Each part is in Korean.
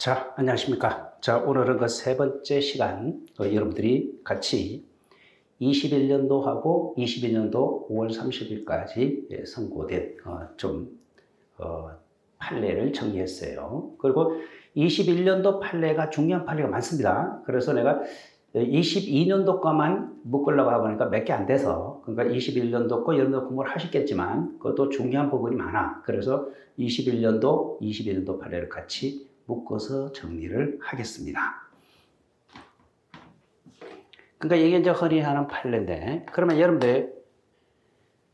자, 안녕하십니까. 자, 오늘은 그 세 번째 시간, 여러분들이 같이 21년도하고 22년도 5월 30일까지 선고된 판례를 정리했어요. 그리고 21년도 판례가 중요한 판례가 많습니다. 그래서 내가 22년도 거만 묶으려고 하보니까 몇 개 안 돼서, 그러니까 21년도 거 여러분들 공부를 하셨겠지만 그것도 중요한 부분이 많아. 그래서 21년도, 22년도 판례를 같이 묶어서 정리를 하겠습니다. 그러니까 이게 이제 흔히 하는 판례인데, 그러면 여러분들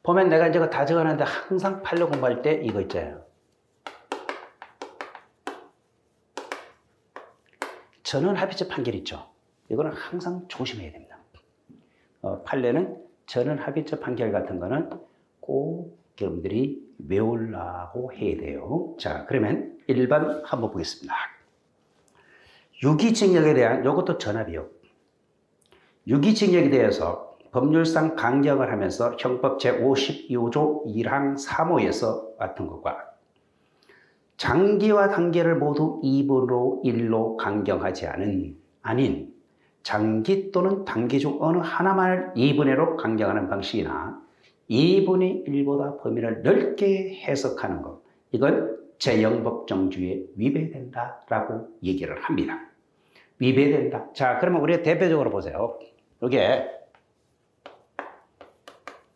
보면 내가 이제 다 적어놨는데 항상 판례 공부할 때 이거 있잖아요. 전원합의체 판결 있죠. 이거는 항상 조심해야 됩니다. 판례는 전원합의체 판결 같은 거는 꼭 여러분들이 외우려고 해야 돼요. 자, 그러면 1번 한번 보겠습니다. 유기징역에 대한, 이것도 전압이요. 유기징역에 대해서 법률상 강경을 하면서 형법 제52조 1항 3호에서 같은 것과 장기와 단기를 모두 2분으로 1로 강경하지 아닌 장기 또는 단기 중 어느 하나만을 2분의 1로 강경하는 방식이나 2분의 1보다 범위를 넓게 해석하는 것, 이건 제0법정주의에 위배된다라고 얘기를 합니다. 위배된다. 자, 그러면 우리가 대표적으로 보세요. 이게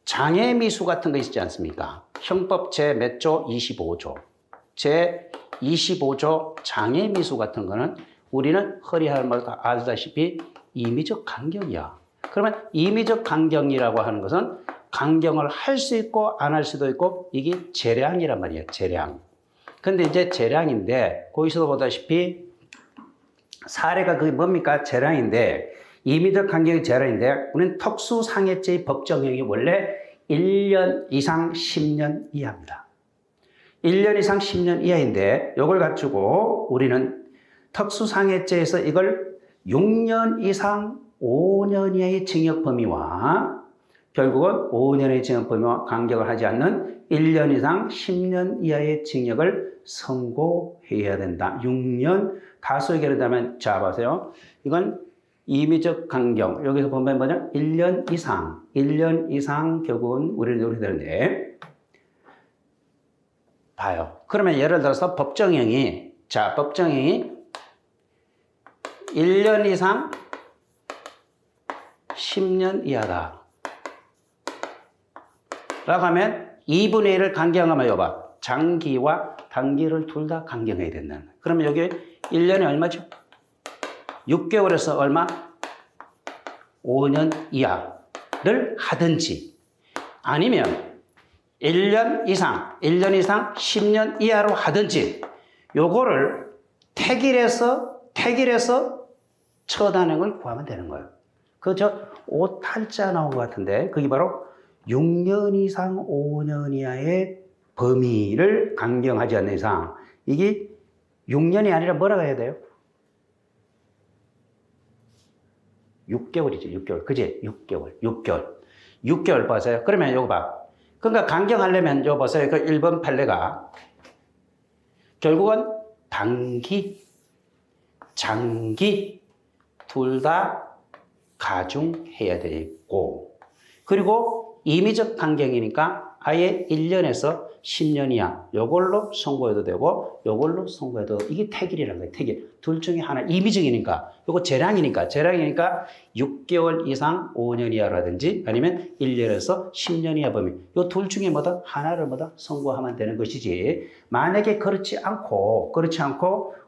장애미수 같은 거 있지 않습니까? 형법 제 몇 조? 25조. 제25조 장애미수 같은 거는 우리는 허리하는 말 다 알다시피 임의적 강경이야. 그러면 임의적 강경이라고 하는 것은 강경을 할 수 있고 안 할 수도 있고, 이게 재량이란 말이에요. 재량. 근데 이제 재량인데, 거기서도 보다시피 사례가 그게 뭡니까? 재량인데, 임의적 강경이 재량인데, 우리는 특수상해죄의 법정형이 원래 1년 이상 10년 이하입니다. 1년 이상 10년 이하인데, 이걸 가지고 우리는 특수상해죄에서 이걸 6년 이상 5년 이하의 징역 범위와 결국은 5년의 징역 범위와 간격을 하지 않는 1년 이상 10년 이하의 징역을 선고해야 된다. 6년, 다수 얘기하자면, 자, 보세요. 이건 임의적 강경. 여기서 보면 뭐냐? 1년 이상 결국은 우리는 이렇게 되는데, 봐요. 그러면 예를 들어서 법정형이 1년 이상 10년 이하다 라고 하면 2분의 1을 강경하면 여봐. 장기와 단기를 둘 다 강경해야 된다. 그러면 여기 1년이 얼마죠? 6개월에서 얼마? 5년 이하를 하든지, 아니면 1년 이상 10년 이하로 하든지, 요거를 택일해서 처단형을 구하면 되는 거예요. 그저 오탈자 나온 것 같은데, 그게 바로 6년 이상 5년 이하의 범위를 강경하지 않는 이상, 이게 6년이 아니라 뭐라고 해야 돼요? 6개월이죠. 6개월. 그지? 6개월 봐서요. 그러면 요거 봐. 그러니까 강경하려면 요 보세요. 그 1번 판례가 결국은 단기, 장기 둘 다 가중해야 되고, 그리고 임의적 강경이니까 아예 1년에서 10년 이하 요걸로 선고해도 되고 요걸로 선고해도, 이게 택일이라는 거예요. 택일. 둘 중에 하나. 임의적이니까, 요거 재량이니까 6개월 이상 5년 이하라든지 아니면 1년에서 10년 이하 범위, 요 둘 중에 뭐다? 하나를 뭐다? 선고하면 되는 것이지, 만약에 그렇지 않고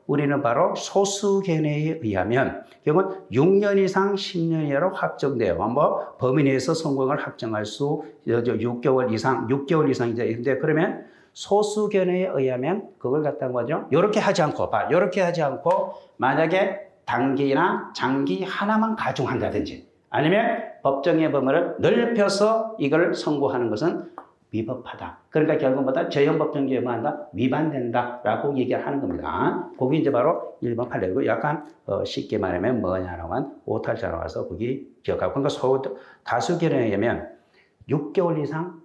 우리는 바로 소수 견해에 의하면 결국은 6년 이상 10년 이하로 확정돼요. 뭐 범위 내에서 선고형을 확정할 수 6개월 이상이죠. 근데 그러면 소수 견해에 의하면 그걸 갖다가 뭐죠? 요렇게 하지 않고 만약에 단기나 장기 하나만 가중한다든지, 아니면 법정의 범위를 넓혀서 이걸 선고하는 것은 위법하다. 그러니까 결국보다 제형법정주의에 뭐한다? 위반된다라고 얘기를 하는 겁니다. 그게 이제 바로 1번 판례고, 약간 쉽게 말하면 뭐냐라고 하면 오탈자라고 해서 거기 기억하고, 그러니까 다수 견해에 의하면 6개월 이상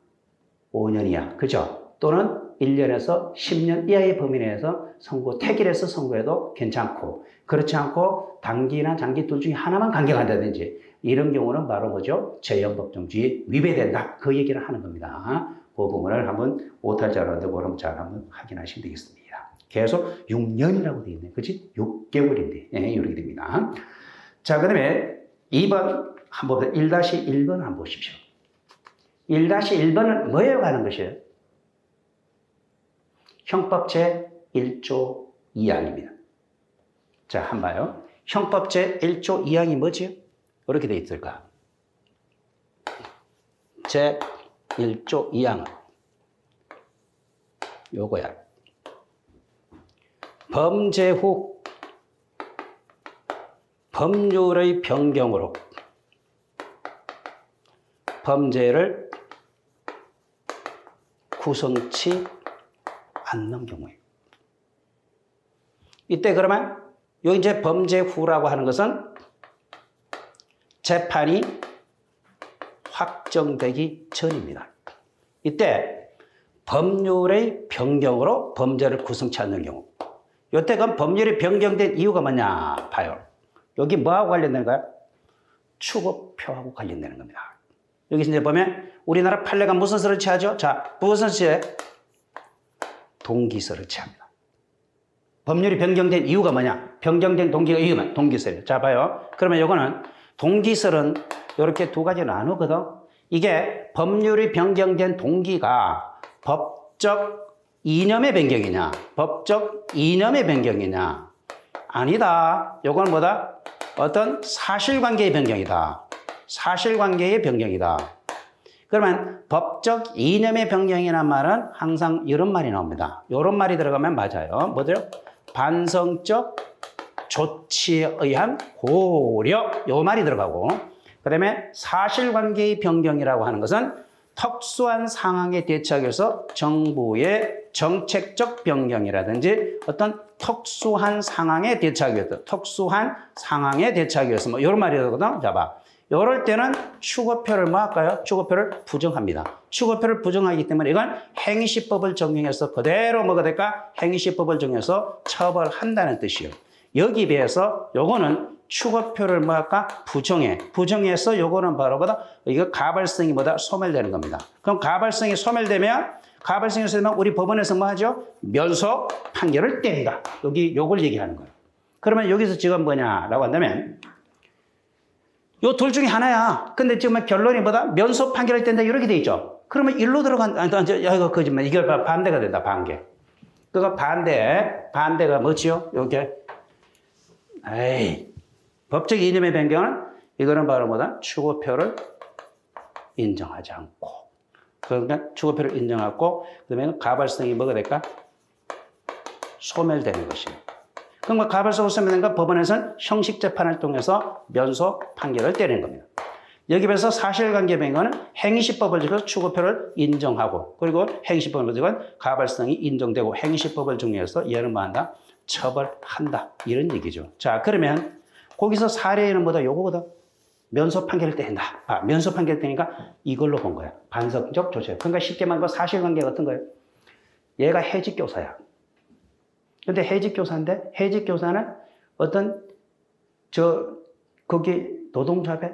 5년 이하, 그죠? 또는 1년에서 10년 이하의 범위 내에서 선고, 택일해서 선고해도 괜찮고, 그렇지 않고 단기나 장기 둘 중에 하나만 강경한다든지 이런 경우는 바로 뭐죠? 재연법정주의 위배된다. 그 얘기를 하는 겁니다. 그 부분을 한번 오탈자료인데 그럼 잘 한번 확인하시면 되겠습니다. 계속 6년이라고 되어 있네. 그치? 6개월인데. 예, 이렇게 됩니다. 자, 그 다음에 2번 한번 보세요. 1-1번 한번 보십시오. 1-1번은 뭐에 관한 것이에요? 형법 제1조 2항입니다. 자, 한번 봐요. 형법 제1조 2항이 뭐지? 이렇게 되어 있을까? 제1조 2항은 요거야. 범죄 후 법률의 변경으로 범죄를 구성치 않는 경우에 이때 그러면 여기 이제 범죄 후라고 하는 것은 재판이 확정되기 전입니다. 이때 법률의 변경으로 범죄를 구성치 않는 경우. 이때 그럼 법률이 변경된 이유가 뭐냐 봐요. 여기 뭐하고 관련되는 거야? 추고표하고 관련되는 겁니다. 여기서 이제 보면 우리나라 판례가 무슨 서를 취하죠? 자, 무슨 시에? 동기서를 취합니다. 법률이 변경된 이유가 뭐냐? 변경된 동기가 이유면 동기서예요. 자, 봐요. 그러면 이거는 동기설은 이렇게 두 가지 나누거든. 이게 법률이 변경된 동기가 법적 이념의 변경이냐, 법적 이념의 변경이냐. 아니다. 이건 뭐다? 어떤 사실관계의 변경이다. 사실관계의 변경이다. 그러면 법적 이념의 변경이라는 말은 항상 이런 말이 나옵니다. 이런 말이 들어가면 맞아요. 뭐죠? 반성적 조치에 의한 고려, 요 말이 들어가고, 그 다음에 사실관계의 변경이라고 하는 것은 특수한 상황에 대처하기 위해서 정부의 정책적 변경이라든지 어떤 특수한 상황에 대처하기 위해서, 특수한 상황에 대처하기 위해서 뭐 이런 말이 들어거든. 자, 봐. 이럴 때는 추고표를 뭐 할까요? 추고표를 부정합니다. 추고표를 부정하기 때문에 이건 행시법을 적용해서 그대로 뭐가 될까? 행시법을 적용해서 처벌한다는 뜻이에요. 여기 비해서 요거는 추고표를 뭐 할까? 부정해서 요거는 바로 뭐다? 이거 가발성이 뭐다? 소멸되는 겁니다. 그럼 가발성이 소멸되면 우리 법원에서 뭐 하죠? 면소 판결을 때린다. 여기 요걸 얘기하는 거예요. 그러면 여기서 지금 뭐냐라고 한다면 요 둘 중에 하나야. 근데 지금 결론이 뭐다? 면소 판결을 뗀다 이렇게 돼 있죠. 그러면 일로 들어간다. 이거 거짓말. 이게 반대가 된다. 반대. 그거 반대가 뭐지요? 요게 법적 이념의 변경은 이거는 바로 뭐다? 추고표를 인정하지 않고, 그러니까 추고표를 인정하고, 그다음에 가발성이 뭐가 될까? 소멸되는 것이에요. 그럼 가발성이 소멸되니까 법원에서는 형식 재판을 통해서 면소 판결을 때리는 겁니다. 여기 비해서 사실관계 변경은 행시법을 적용해서 추고표를 인정하고, 그리고 행시법을 적용한 가발성이 인정되고 행시법을 적용해서 얘는 뭐한다? 처벌한다. 이런 얘기죠. 자, 그러면 거기서 사례는 뭐다? 요거거든. 면소 판결을 뗀다. 면소 판결을 떼니까 이걸로 본 거야. 반성적 조치. 그러니까 쉽게 말하면 사실관계가 어떤 거예요? 얘가 해직교사야. 근데 해직교사인데 해직교사는 어떤 거기 노동조합에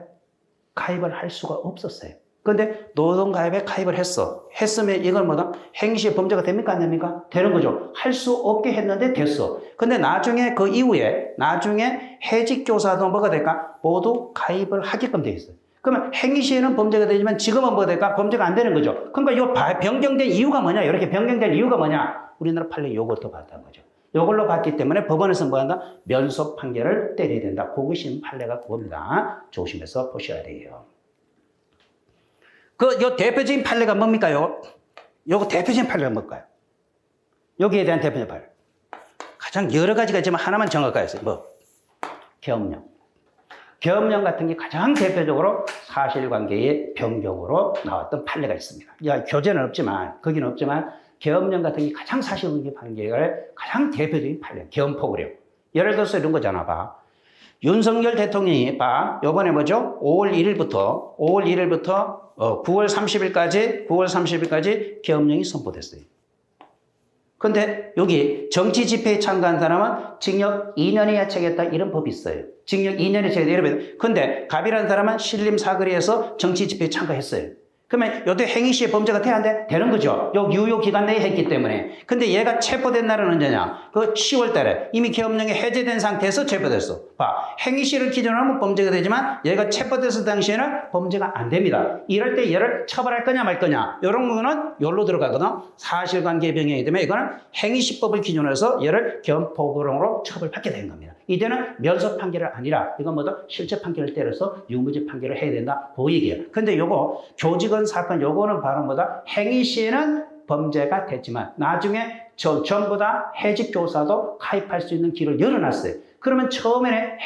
가입을 할 수가 없었어요. 근데 노동가입에 가입을 했으면 이건 뭐다? 행시의 범죄가 됩니까? 안 됩니까? 되는 거죠. 할 수 없게 했는데 됐어. 근데 나중에 그 이후에 나중에 해직교사도 뭐가 될까? 모두 가입을 하게끔 돼 있어요. 그러면 행시에는 범죄가 되지만 지금은 뭐가 될까? 범죄가 안 되는 거죠. 그러니까 이 변경된 이유가 뭐냐? 이렇게 변경된 이유가 뭐냐? 우리나라 판례 요것도 봤다는 거죠. 요걸로 봤기 때문에 법원에서 뭐 한다? 면소 판결을 때려야 된다. 고급심 판례가 그겁니다. 조심해서 보셔야 돼요. 요 대표적인 판례가 뭡니까? 요거 대표적인 판례가 뭘까요? 여기에 대한 대표적인 판례. 가장 여러 가지가 있지만 하나만 정확하게 했어요. 뭐? 계엄령. 계엄령 같은 게 가장 대표적으로 사실관계의 변경으로 나왔던 판례가 있습니다. 교재는 없지만, 거기는 없지만, 계엄령 같은 게 가장 사실관계 판결의 가장 대표적인 판례. 계엄포고령. 예를 들어서 이런 거잖아, 봐. 윤석열 대통령이 요번에 뭐죠? 5월 1일부터 9월 30일까지 계엄령이 선포됐어요. 근데 여기 정치 집회에 참가한 사람은 징역 2년이 야책했다 이런 법이 있어요. 징역 2년이 야책했다 이런 법이. 근데 갑이라는 사람은 신림 사거리에서 정치 집회에 참가했어요. 그러면 요때 행위시의 범죄가 돼야 안 돼? 되는 거죠. 요 유효 기간 내에 했기 때문에. 근데 얘가 체포된 날은 언제냐? 그 10월 달에 이미 계엄령이 해제된 상태에서 체포됐어. 봐. 행위시를 기준으로 하면 범죄가 되지만 얘가 체포됐을 당시에는 범죄가 안 됩니다. 이럴 때 얘를 처벌할 거냐 말 거냐. 이런 거는 요로 들어가거든. 사실관계 병행이기 때문에 이거는 행위시법을 기준으로 해서 얘를 계엄포고령으로 처벌받게 되는 겁니다. 이때는 면소 판결이 아니라 이건 뭐다? 실체 판결을 때려서 유무죄 판결을 해야 된다. 그 얘기예요. 근데 요거 교직원 사건 요거는 바로 뭐다? 행위 시에는 범죄가 됐지만 나중에 전부 다 해직 교사도 가입할 수 있는 길을 열어놨어요. 그러면 처음에는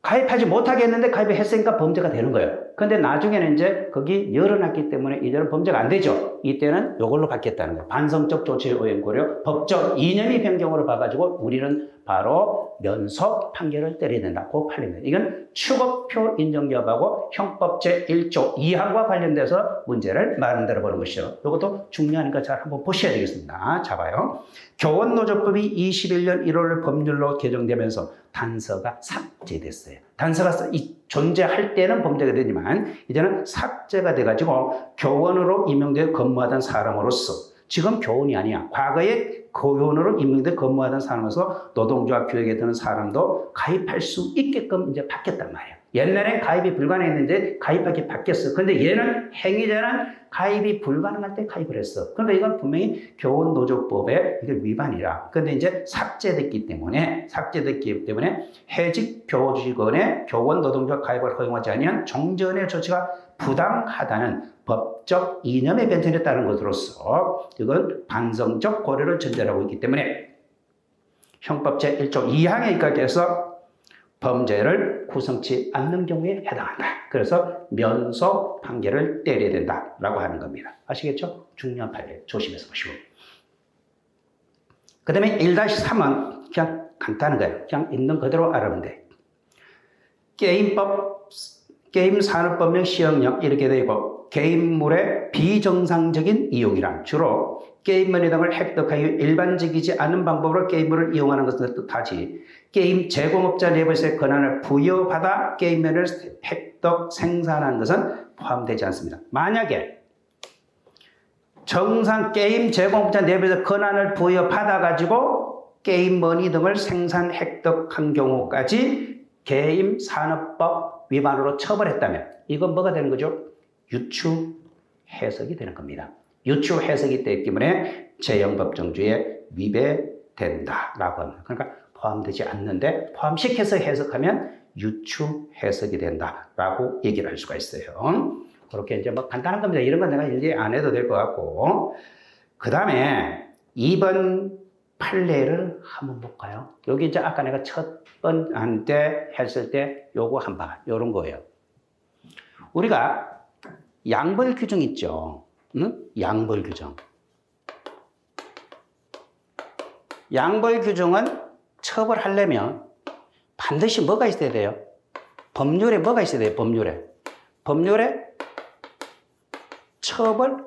가입하지 못하게 했는데 가입을 했으니까 범죄가 되는 거예요. 근데 나중에는 이제 거기 열어놨기 때문에 이제는 범죄가 안 되죠. 이때는 요걸로 받겠다는 거예요. 반성적 조치 의원 고려, 법적 이념이 변경으로 봐가지고 우리는 바로 면소 판결을 때려야 된다. 그 판례입니다. 이건 추급표 인정기업하고 형법 제1조 2항과 관련돼서 문제를 만들어 보는 것이죠. 이것도 중요하니까 잘 한번 보셔야 되겠습니다. 자, 봐요. 교원노조법이 21년 1월 법률로 개정되면서 단서가 삭제됐어요. 단서가 존재할 때는 범죄가 되지만 이제는 삭제가 돼가지고 교원으로 임명되어 근무하던 사람으로서 지금 교원이 아니야. 과거에 교원으로 임명돼 근무하던 사람으로서 노동조합 규약에 드는 사람도 가입할 수 있게끔 이제 바뀌었단 말이에요. 옛날엔 가입이 불가능했는데 가입하게 바뀌었어. 근데 얘는 행위자는 가입이 불가능할 때 가입을 했어. 그러니까 이건 분명히 교원노조법의 이게 위반이라. 근데 이제 삭제됐기 때문에 해직 교직원의 교원 노동조합 가입을 허용하지 아니한 종전의 조치가 부당하다는 법적 이념의 변천에 따른 것으로서 이건 반성적 고려를 전제하고 있기 때문에 형법 제1조 2항에 입각해서 범죄를 구성치 않는 경우에 해당한다. 그래서 면소 판결을 때려야 된다라고 하는 겁니다. 아시겠죠? 중요한 판례 조심해서 보시고. 그 다음에 1-3은 그냥 간단한 거예요. 그냥 있는 그대로 알아보면 돼. 게임산업법령 시행령 이렇게 되어 있고 게임물의 비정상적인 이용이란 주로 게임머니 등을 획득하여 일반적이지 않은 방법으로 게임물을 이용하는 것을 뜻하지 게임 제공업자 내부에서의 권한을 부여받아 게임머니를 획득 생산하는 것은 포함되지 않습니다. 만약에 정상 게임 제공업자 내부에서 권한을 부여받아가지고 게임머니 등을 생산 획득한 경우까지 게임산업법 위반으로 처벌했다면 이건 뭐가 되는 거죠? 유추 해석이 되는 겁니다. 유추 해석이 되기 때문에 재형법정주에 위배된다라고 합니다. 그러니까 포함되지 않는데 포함시켜서 해석하면 유추 해석이 된다라고 얘기를 할 수가 있어요. 그렇게 이제 뭐 간단한 겁니다. 이런 건 내가 일일이 안 해도 될 것 같고. 그 다음에 2번 판례를 한번 볼까요? 여기 이제 아까 내가 첫 번 때 했을 때 요거 한번 요런 거예요. 우리가 양벌 규정 있죠. 응? 양벌 규정. 양벌 규정은 처벌하려면 반드시 뭐가 있어야 돼요? 법률에 뭐가 있어야 돼요? 법률에 처벌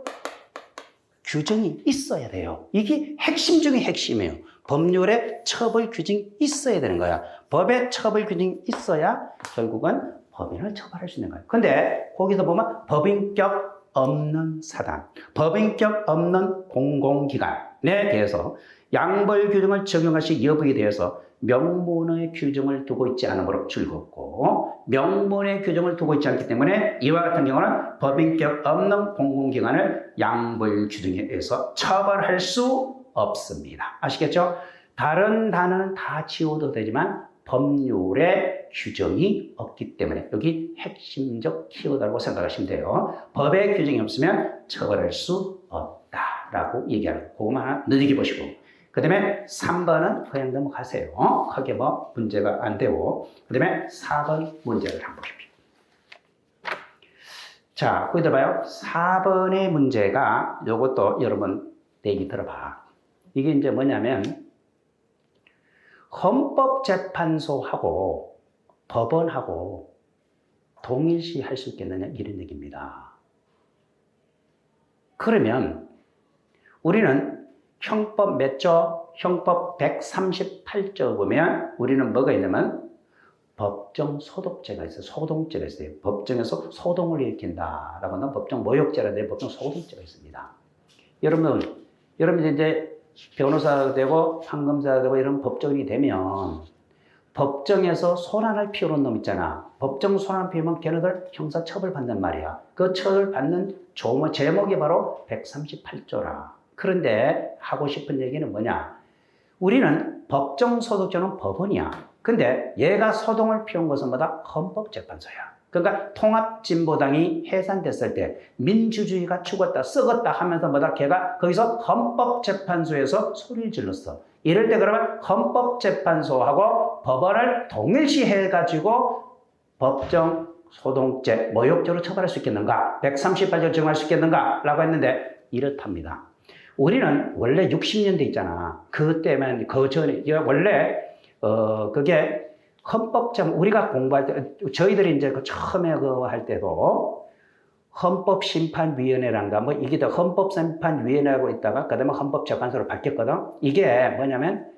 규정이 있어야 돼요. 이게 핵심 중에 핵심이에요. 법률에 처벌 규정이 있어야 되는 거야. 법에 처벌 규정이 있어야 결국은 법인을 처벌할 수 있는 거예요. 근데 거기서 보면 법인격 없는 사단, 법인격 없는 공공기관에 대해서 양벌 규정을 적용할 시 여부에 대해서 명문의 규정을 두고 있지 않으므로 즐겁고 명문의 규정을 두고 있지 않기 때문에 이와 같은 경우는 법인격 없는 공공기관을 양벌 규정에 의해서 처벌할 수 없습니다. 아시겠죠? 다른 단어는 다 지워도 되지만 법률에 규정이 없기 때문에 여기 핵심적 키워드라고 생각하시면 돼요. 법에 규정이 없으면 처벌할 수 없다라고 얘기하는 그것만 하나 눈여겨보시고 그 다음에 3번은 그냥 넘어가세요. 크게 뭐 문제가 안 되고 그 다음에 4번 문제를 한번 보십시오. 자, 거기 들어봐요. 4번의 문제가 요것도 여러분 얘기 들어봐. 이게 이제 뭐냐면 헌법재판소하고 법원하고 동일시 할 수 있겠느냐 이런 얘기입니다. 그러면 우리는 형법 몇 조? 형법 138조 보면 우리는 뭐가 있냐면 법정 소독죄가 있어요. 소동죄가 있어요. 법정에서 소동을 일으킨다라고 하는 법정 모욕죄라든지 법정 소동죄가 있습니다. 여러분 이제 변호사가 되고 판검사가 되고 이런 법정이 되면 법정에서 소란을 피우는 놈 있잖아. 법정 소란 피우면 걔네들 형사처벌 받는 말이야. 그 처벌 받는 제목이 바로 138조라. 그런데 하고 싶은 얘기는 뭐냐? 우리는 법정 소독죄는 법원이야. 근데 얘가 소동을 피운 것은 뭐다? 헌법재판소야. 그러니까 통합진보당이 해산됐을 때 민주주의가 죽었다, 썩었다 하면서 뭐다? 걔가 거기서 헌법재판소에서 소리를 질렀어. 이럴 때 그러면 헌법재판소하고 법원을 동일시해가지고 법정 소동죄, 모욕죄로 처벌할 수 있겠는가? 138조 적용할 수 있겠는가? 라고 했는데 이렇답니다. 우리는 원래 60년대 있잖아. 그때만, 그 전에, 원래, 그게 헌법재판, 우리가 공부할 때, 저희들이 이제 처음에 할 때도 헌법심판위원회란가, 뭐 이게 더 헌법심판위원회라고 있다가, 그 다음에 헌법재판소로 바뀌었거든. 이게 뭐냐면,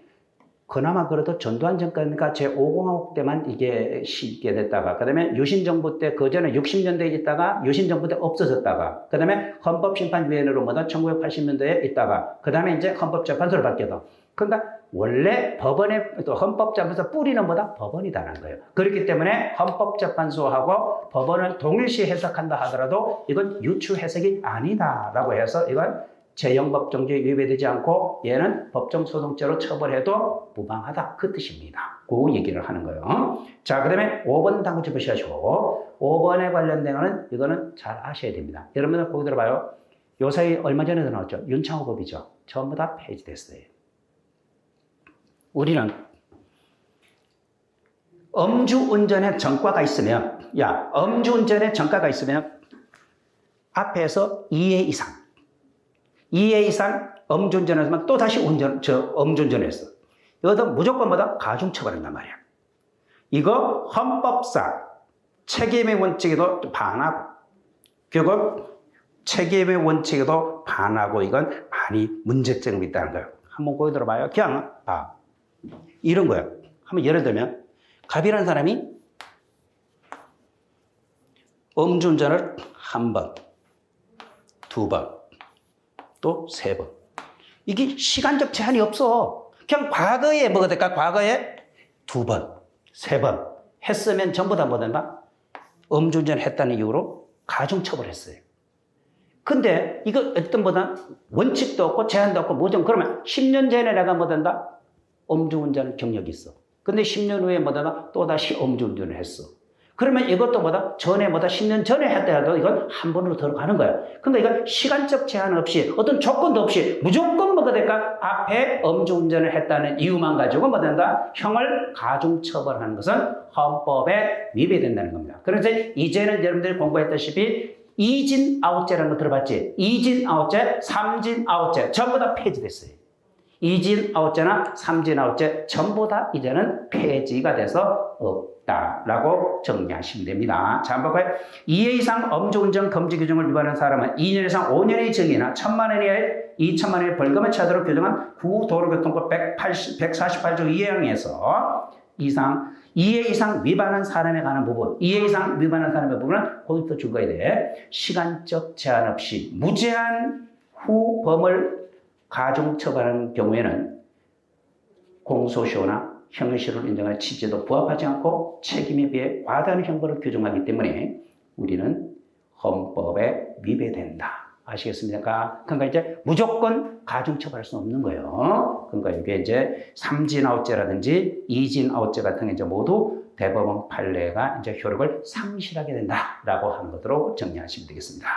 그나마 그래도 전두환 정권이니까 제5공화국 때만 이게 시게 됐다가, 그 다음에 유신정부 때, 그 전에 60년대에 있다가, 유신정부 때 없어졌다가, 그 다음에 헌법심판위원회로 뭐다 1980년대에 있다가, 그 다음에 이제 헌법재판소로 바뀌었다. 그러니까 원래 법원의 또 헌법재판소 뿌리는 뭐다? 법원이다라는 거예요. 그렇기 때문에 헌법재판소하고 법원을 동일시 해석한다 하더라도 이건 유추 해석이 아니다라고 해서 이건 재형법정주의 위배되지 않고 얘는 법정소동죄로 처벌해도 무방하다. 그 뜻입니다. 그 얘기를 하는 거예요. 자, 그 다음에 5번 단구치 보시죠. 5번에 관련된 거는 이거는 잘 아셔야 됩니다. 여러분들 거기 들어봐요. 요사이 얼마 전에도 나왔죠. 윤창호 법이죠. 전부 다 폐지됐어요. 우리는 음주운전에 전과가 있으면, 음주운전에 전과가 있으면 앞에서 2회 이상 음주운전했으면 또 다시 음주운전했어. 이것도 무조건 뭐다? 가중처벌한단 말이야. 이거 헌법상 책임의 원칙에도 반하고, 결국 책임의 원칙에도 반하고 이건 많이 문제점이 있다는 거예요. 한번 거기 들어봐요. 그냥 봐. 이런 거예요. 한번 예를 들면 갑이라는 사람이 음주운전을 한 번, 두 번, 또 세 번. 이게 시간적 제한이 없어. 그냥 과거에 뭐가 될까? 과거에 두 번, 세 번 했으면 전부 다 뭐 된다? 음주운전 했다는 이유로 가중처벌했어요. 근데 이거 어떤 보다 원칙도 없고 제한도 없고 뭐좀 그러면 10년 전에 내가 뭐 된다? 음주운전 경력이 있어. 근데 10년 후에 뭐다? 또다시 음주운전을 했어. 그러면 이것도 뭐다? 전에 뭐다? 10년 전에 했다 해도 이건 한 번으로 들어가는 거야. 그러니까 이건 시간적 제한 없이 어떤 조건도 없이 무조건 뭐가 될까? 앞에 음주운전을 했다는 이유만 가지고 뭐 된다? 형을 가중처벌하는 것은 헌법에 위배된다는 겁니다. 그래서 이제는 여러분들이 공부했다시피 이진 아웃죄라는 거 들어봤지? 이진 아웃죄, 삼진 아웃죄 전부 다 폐지됐어요. 이진 아웃죄나 삼진 아웃죄 전부 다 이제는 폐지가 돼서 없다라고 정리하시면 됩니다. 자, 한번 볼까요? 2회 이상 음주운전 금지 규정을 위반한 사람은 2년 이상 5년의 징이나 1,000만 원 이하의 2천만 원의 벌금을 처하도록 규정한 구도로교통법 148조 2항에서 2회 이상 위반한 사람에 관한 부분, 2회 이상 위반한 사람의 부분은 거기서 줄거야 돼. 시간적 제한 없이 무제한 후 범을 가중처벌하는 경우에는 공소시효나 형사시효를 인정하는 취지에도 부합하지 않고 책임에 비해 과다한 형벌을 규정하기 때문에 우리는 헌법에 위배된다. 아시겠습니까? 그러니까 이제 무조건 가중처벌할 수는 없는 거예요. 그러니까 이게 이제 삼진아웃죄라든지 이진아웃죄 같은 게 이제 모두 대법원 판례가 이제 효력을 상실하게 된다라고 하는 것으로 정리하시면 되겠습니다.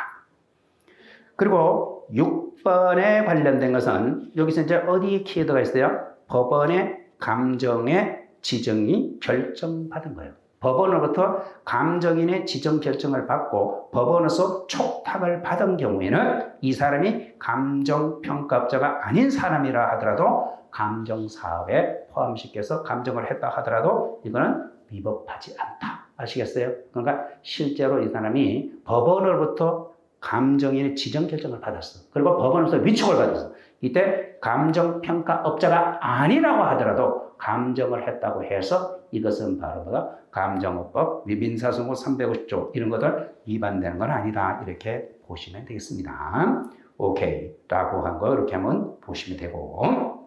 그리고 6번에 관련된 것은 여기서 이제 어디에 키워드가 있어요? 법원의 감정의 지정이 결정받은 거예요. 법원으로부터 감정인의 지정 결정을 받고 법원에서 촉탁을 받은 경우에는 이 사람이 감정평가업자가 아닌 사람이라 하더라도 감정사업에 포함시켜서 감정을 했다 하더라도 이거는 위법하지 않다. 아시겠어요? 그러니까 실제로 이 사람이 법원으로부터 감정인의 지정 결정을 받았어. 그리고 법원에서 위촉을 받았어. 이때 감정평가업자가 아니라고 하더라도 감정을 했다고 해서 이것은 바로 뭐다? 감정어법, 민사소송 350조 이런 것들 위반되는 건 아니다. 이렇게 보시면 되겠습니다. 오케이. 라고 한 거 이렇게 한번 보시면 되고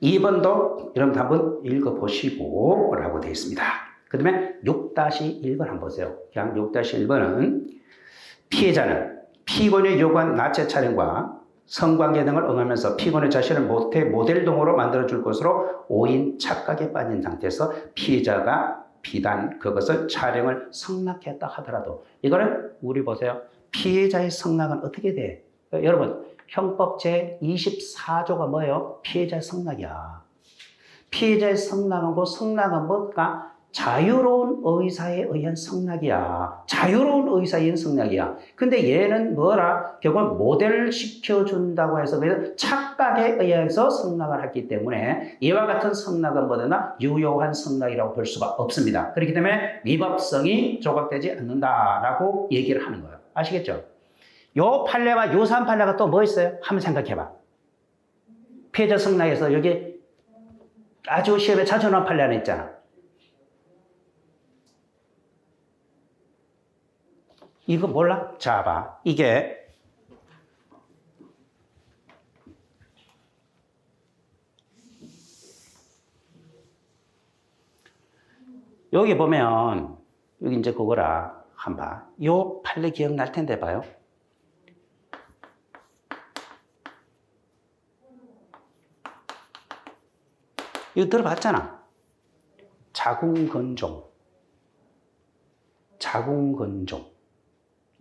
2번도 여러분 한번 읽어보시고 라고 되어 있습니다. 그 다음에 6-1번 한번 보세요. 그냥 6-1번은 피해자는 피고인이 요구한 나체 촬영과 성관계 등을 응하면서 피고인의 자신을 모델동으로 만들어줄 것으로 오인 착각에 빠진 상태에서 피해자가 비단 그것을 촬영을 승낙했다 하더라도 이거는 우리 보세요. 피해자의 승낙은 어떻게 돼? 여러분 형법 제24조가 뭐예요? 피해자의 승낙이야. 피해자의 승낙은 승낙은 뭘까? 자유로운 의사에 의한 승낙이야. 자유로운 의사에 의한 승낙이야. 근데 얘는 뭐라? 결국 모델을 시켜준다고 해서 그래서 착각에 의해서 승낙을 했기 때문에 이와 같은 승낙은 뭐나 유효한 승낙이라고 볼 수가 없습니다. 그렇기 때문에 위법성이 조각되지 않는다라고 얘기를 하는 거예요. 아시겠죠? 요 판례와 유사한 판례가 또 뭐 있어요? 한번 생각해봐. 피해자 승낙에서 여기 아주 시험에 자주 나온 판례 하나 있잖아. 이거 몰라? 자, 봐. 이게 여기 보면 여기 이제 그거라. 한번 봐. 요 판례 기억날 텐데 봐요. 이거 들어봤잖아. 자궁건종.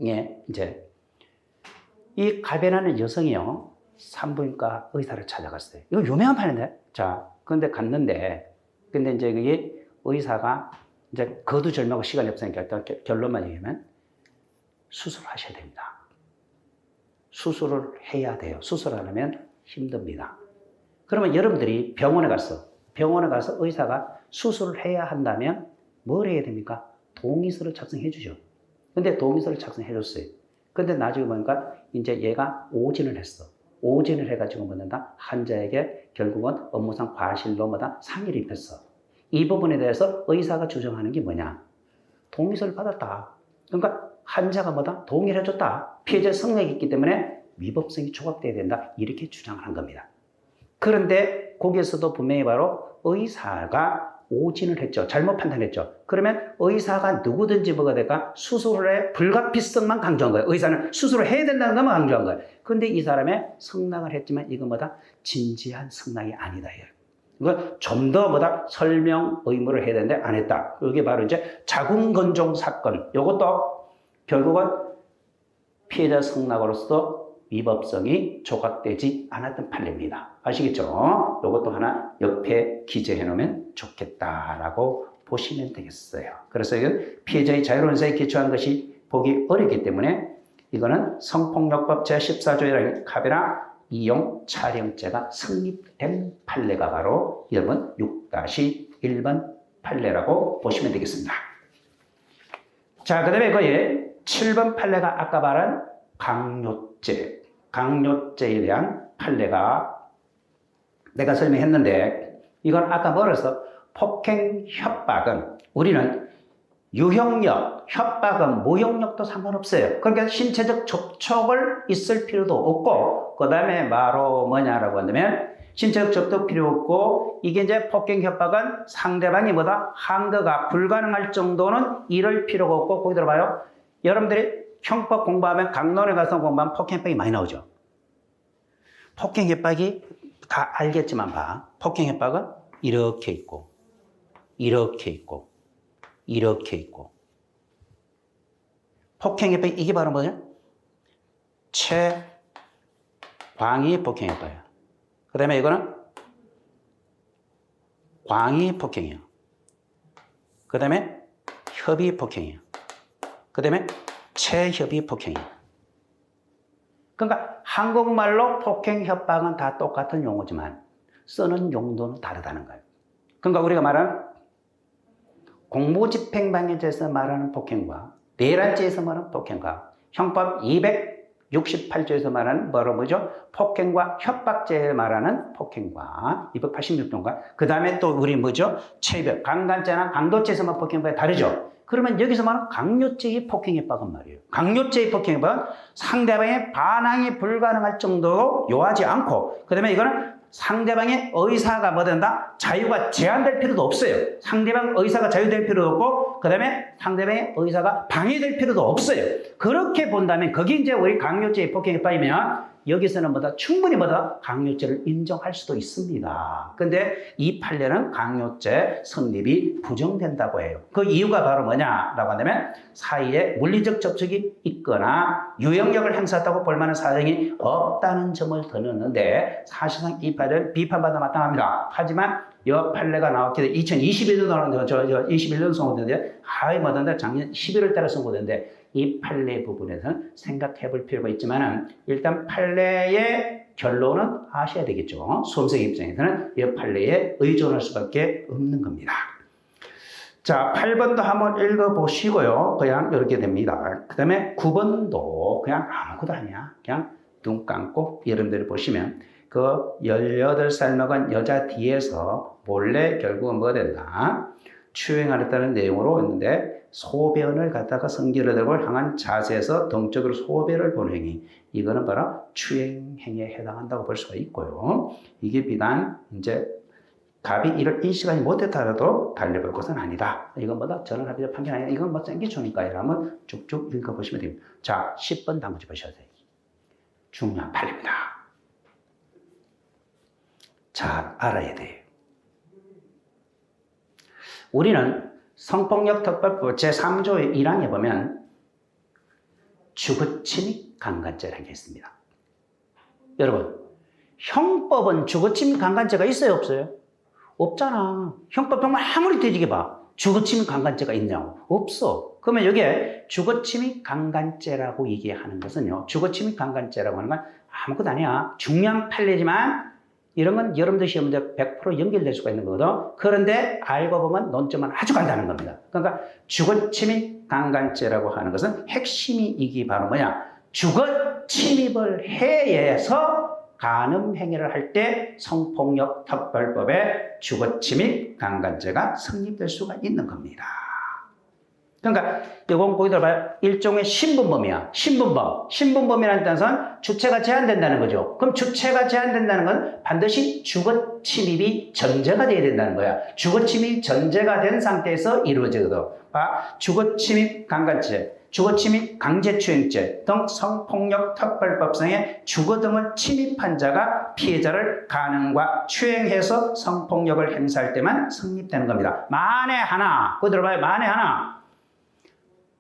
예, 이제 이 가변하는 여성이요 산부인과 의사를 찾아갔어요. 이거 유명한 판인데. 자, 근데 갔는데, 근데 이제 그게 의사가 이제 거두절미하고 시간이 없으니까 일단 결론만 얘기하면 수술하셔야 됩니다. 수술을 해야 돼요. 수술 안 하면 힘듭니다. 그러면 여러분들이 병원에 가서 의사가 수술을 해야 한다면 뭘 해야 됩니까? 동의서를 작성해 주죠. 근데 동의서를 작성해 줬어요. 근데 나중에 보니까 이제 얘가 오진을 했어. 오진을 해가지고 뭐다? 환자에게 결국은 업무상 과실로 상해를 입혔어. 이 부분에 대해서 의사가 주장하는 게 뭐냐? 동의서를 받았다. 그러니까 환자가 동의를 해줬다. 피해자의 성역이 있기 때문에 위법성이 조각돼야 된다. 이렇게 주장을 한 겁니다. 그런데 거기에서도 분명히 바로 의사가 오진을 했죠. 잘못 판단했죠. 그러면 의사가 누구든지 뭐가 될까? 수술의 불가피성만 강조한 거예요. 의사는 수술을 해야 된다는 것만 강조한 거예요. 근데 이 사람의 성낙을 했지만 이건 진지한 성낙이 아니다. 이건 좀 더 설명 의무를 해야 되는데 안 했다. 이게 바로 이제 자궁건종 사건. 이것도 결국은 피해자 성낙으로서 위법성이 조각되지 않았던 판례입니다. 아시겠죠? 이것도 하나 옆에 기재해 놓으면 좋겠다라고 보시면 되겠어요. 그래서 이건 피해자의 자유로운 의사에 기초한 것이 보기 어렵기 때문에 이거는 성폭력법 제14조의 가변화 이용 촬영죄가 성립된 판례가 바로 여러분 6-1번 판례라고 보시면 되겠습니다. 자, 그 다음에 거기에 7번 판례가 아까 말한 강요죄에 대한 판례가 내가 설명했는데 이건 아까 뭐라서 폭행 협박은 우리는 유형력, 협박은 무형력도 상관없어요. 그러니까 신체적 접촉을 있을 필요도 없고 그 다음에 바로 뭐냐라고 한다면 신체적 접촉 필요 없고 이게 이제 폭행 협박은 상대방이 항거가 불가능할 정도는 이럴 필요가 없고 거기 들어봐요. 여러분들이 형법 공부하면 강론에 가서 공부하면 폭행 협박이 많이 나오죠. 폭행 협박이 다 알겠지만 봐. 폭행 협박은 이렇게 있고 이렇게 있고 이렇게 있고 폭행 협박 이게 바로 뭐죠? 최광의 폭행 협박이야. 그 다음에 이거는 광의 폭행이에요. 그 다음에 협의 폭행이에요. 그 다음에 최협의 폭행이에요. 그러니까 한국말로 폭행 협박은 다 똑같은 용어지만 쓰는 용도는 다르다는 거예요. 그러니까 우리가 말하는 공무집행방해죄에서 말하는 폭행과 내란죄에서 말하는 폭행과 형법 68조에서 말하는 뭐죠? 폭행과 협박죄에 말하는 폭행과 286조인가? 그 다음에 또 우리 뭐죠? 체별, 강간죄나 강도죄에서만 폭행과 다르죠? 그러면 여기서 말하는 강요죄의 폭행에 빠은 말이에요. 강요죄의 폭행에 빠은 상대방의 반항이 불가능할 정도로 요하지 않고, 그 다음에 이거는 상대방의 의사가 뭐 된다? 자유가 제한될 필요도 없어요. 상대방 의사가 자유될 필요도 없고, 그 다음에 상대방의 의사가 방해될 필요도 없어요. 그렇게 본다면, 거기 이제 우리 강요죄의 폭행에 빠이면, 여기서는 충분히 강요죄를 인정할 수도 있습니다. 근데 이 판례는 강요죄 성립이 부정된다고 해요. 그 이유가 바로 뭐냐라고 한다면 사이에 물리적 접촉이 있거나 유형력을 행사했다고 볼 만한 사정이 없다는 점을 드러냈는데 사실상 이 판례는 비판받아 마땅합니다. 하지만 이 판례가 나왔기 때문에 2021년도 21년 선고됐는데 작년 11월 달에 선고됐는데 이 판례 부분에서는 생각해 볼 필요가 있지만 일단 판례의 결론은 아셔야 되겠죠. 수험생 입장에서는 이 판례에 의존할 수밖에 없는 겁니다. 자, 8번도 한번 읽어보시고요. 그냥 이렇게 됩니다. 그 다음에 9번도 그냥 아무것도 아니야. 그냥 눈 감고 여러분들이 보시면 그 18살 먹은 여자 뒤에서 몰래 결국은 뭐 된다? 추행하였다는 내용으로 있는데 소변을 갖다가 성기를 들고 향한 자세에서 동적으로 소변을 보는 행위, 이거는 바로 추행 행위에 해당한다고 볼 수가 있고요. 이게 비단 이제 갑이 이를 인식하지 못했다라도 달려볼 것은 아니다. 이건 저는 합의적 판결 아니라 이건 땡기주니까 이러면 쭉쭉 읽어보시면 됩니다. 자, 10번 단문지 보셔야 돼요. 중요한 판례입니다. 잘 알아야 돼요. 우리는 성폭력 특별법 제3조의 1항에 보면 주거침입 강간죄라는 게 있습니다. 여러분, 형법은 주거침입 강간죄가 있어요, 없어요? 없잖아. 형법 정말 아무리 뒤지게 봐. 주거침입 강간죄가 있냐고. 없어. 그러면 여기에 주거침입 강간죄라고 얘기하는 것은요. 주거침입 강간죄라고 하는 건 아무것도 아니야. 중요한 판례지만 이런 건 여러분들 시험 문제 100% 연결될 수가 있는 거거든. 그런데 알고 보면 논점은 아주 간단한 겁니다. 그러니까 주거침입 강간죄라고 하는 것은 핵심이 이게 바로 뭐냐? 주거침입을 해서 간음 행위를 할 때 성폭력 특별법에 주거침입 강간죄가 성립될 수가 있는 겁니다. 그러니까 이건 거기다 봐요. 일종의 신분범이야. 신분범이라는 뜻은 주체가 제한된다는 거죠. 그럼 주체가 제한된다는 건 반드시 주거침입이 전제가 돼야 된다는 거야. 주거침입이 전제가 된 상태에서 이루어지거든. 주거침입 강간죄, 주거침입 강제추행죄 등 성폭력 특별법상의 주거 등을 침입한 자가 피해자를 간음과 추행해서 성폭력을 행사할 때만 성립되는 겁니다. 만에 하나, 그거 들어봐요. 만에 하나.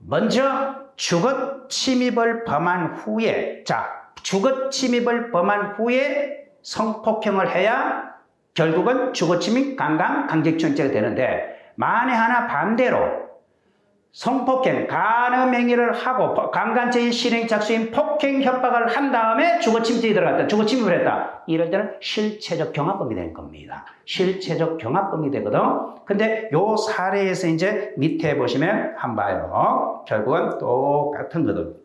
먼저 주거침입을 범한 후에, 주거침입을 범한 후에 성폭행을 해야 결국은 주거침입 강제추행죄가 되는데, 만에 하나 반대로 성폭행, 간음 행위를 하고 강간죄의 실행 착수인 폭행 협박을 한 다음에 주거침입죄에 들어갔다. 주거침입을 했다. 이럴 때는 실체적 경합범이 되는 겁니다. 실체적 경합범이 되거든. 근데 요 사례에서 이제 밑에 보시면 한번 봐요. 결국은 똑같은 거든.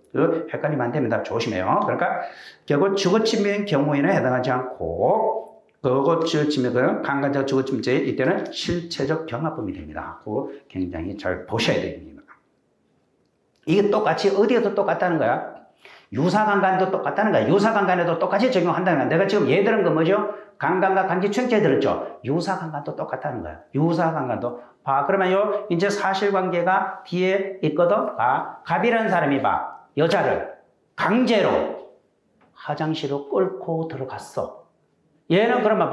헷갈리면 안 됩니다. 조심해요. 그러니까 결국 주거침입의 경우에는 해당하지 않고 주거침입은 강간죄 주거침입죄 이때는 실체적 경합범이 됩니다. 그거 굉장히 잘 보셔야 됩니다. 이게 똑같이 어디에도 똑같다는 거야. 유사강간도 똑같다는 거야. 유사강간에도 똑같이 적용한다는 거야. 내가 지금 예를 들은 건 뭐죠? 강간과 강제추행죄 들었죠? 유사강간도 똑같다는 거야. 유사강간도. 그러면 이제 사실관계가 뒤에 있거든? 갑이라는 사람이 여자를 강제로 화장실로 끌고 들어갔어. 얘는 그러면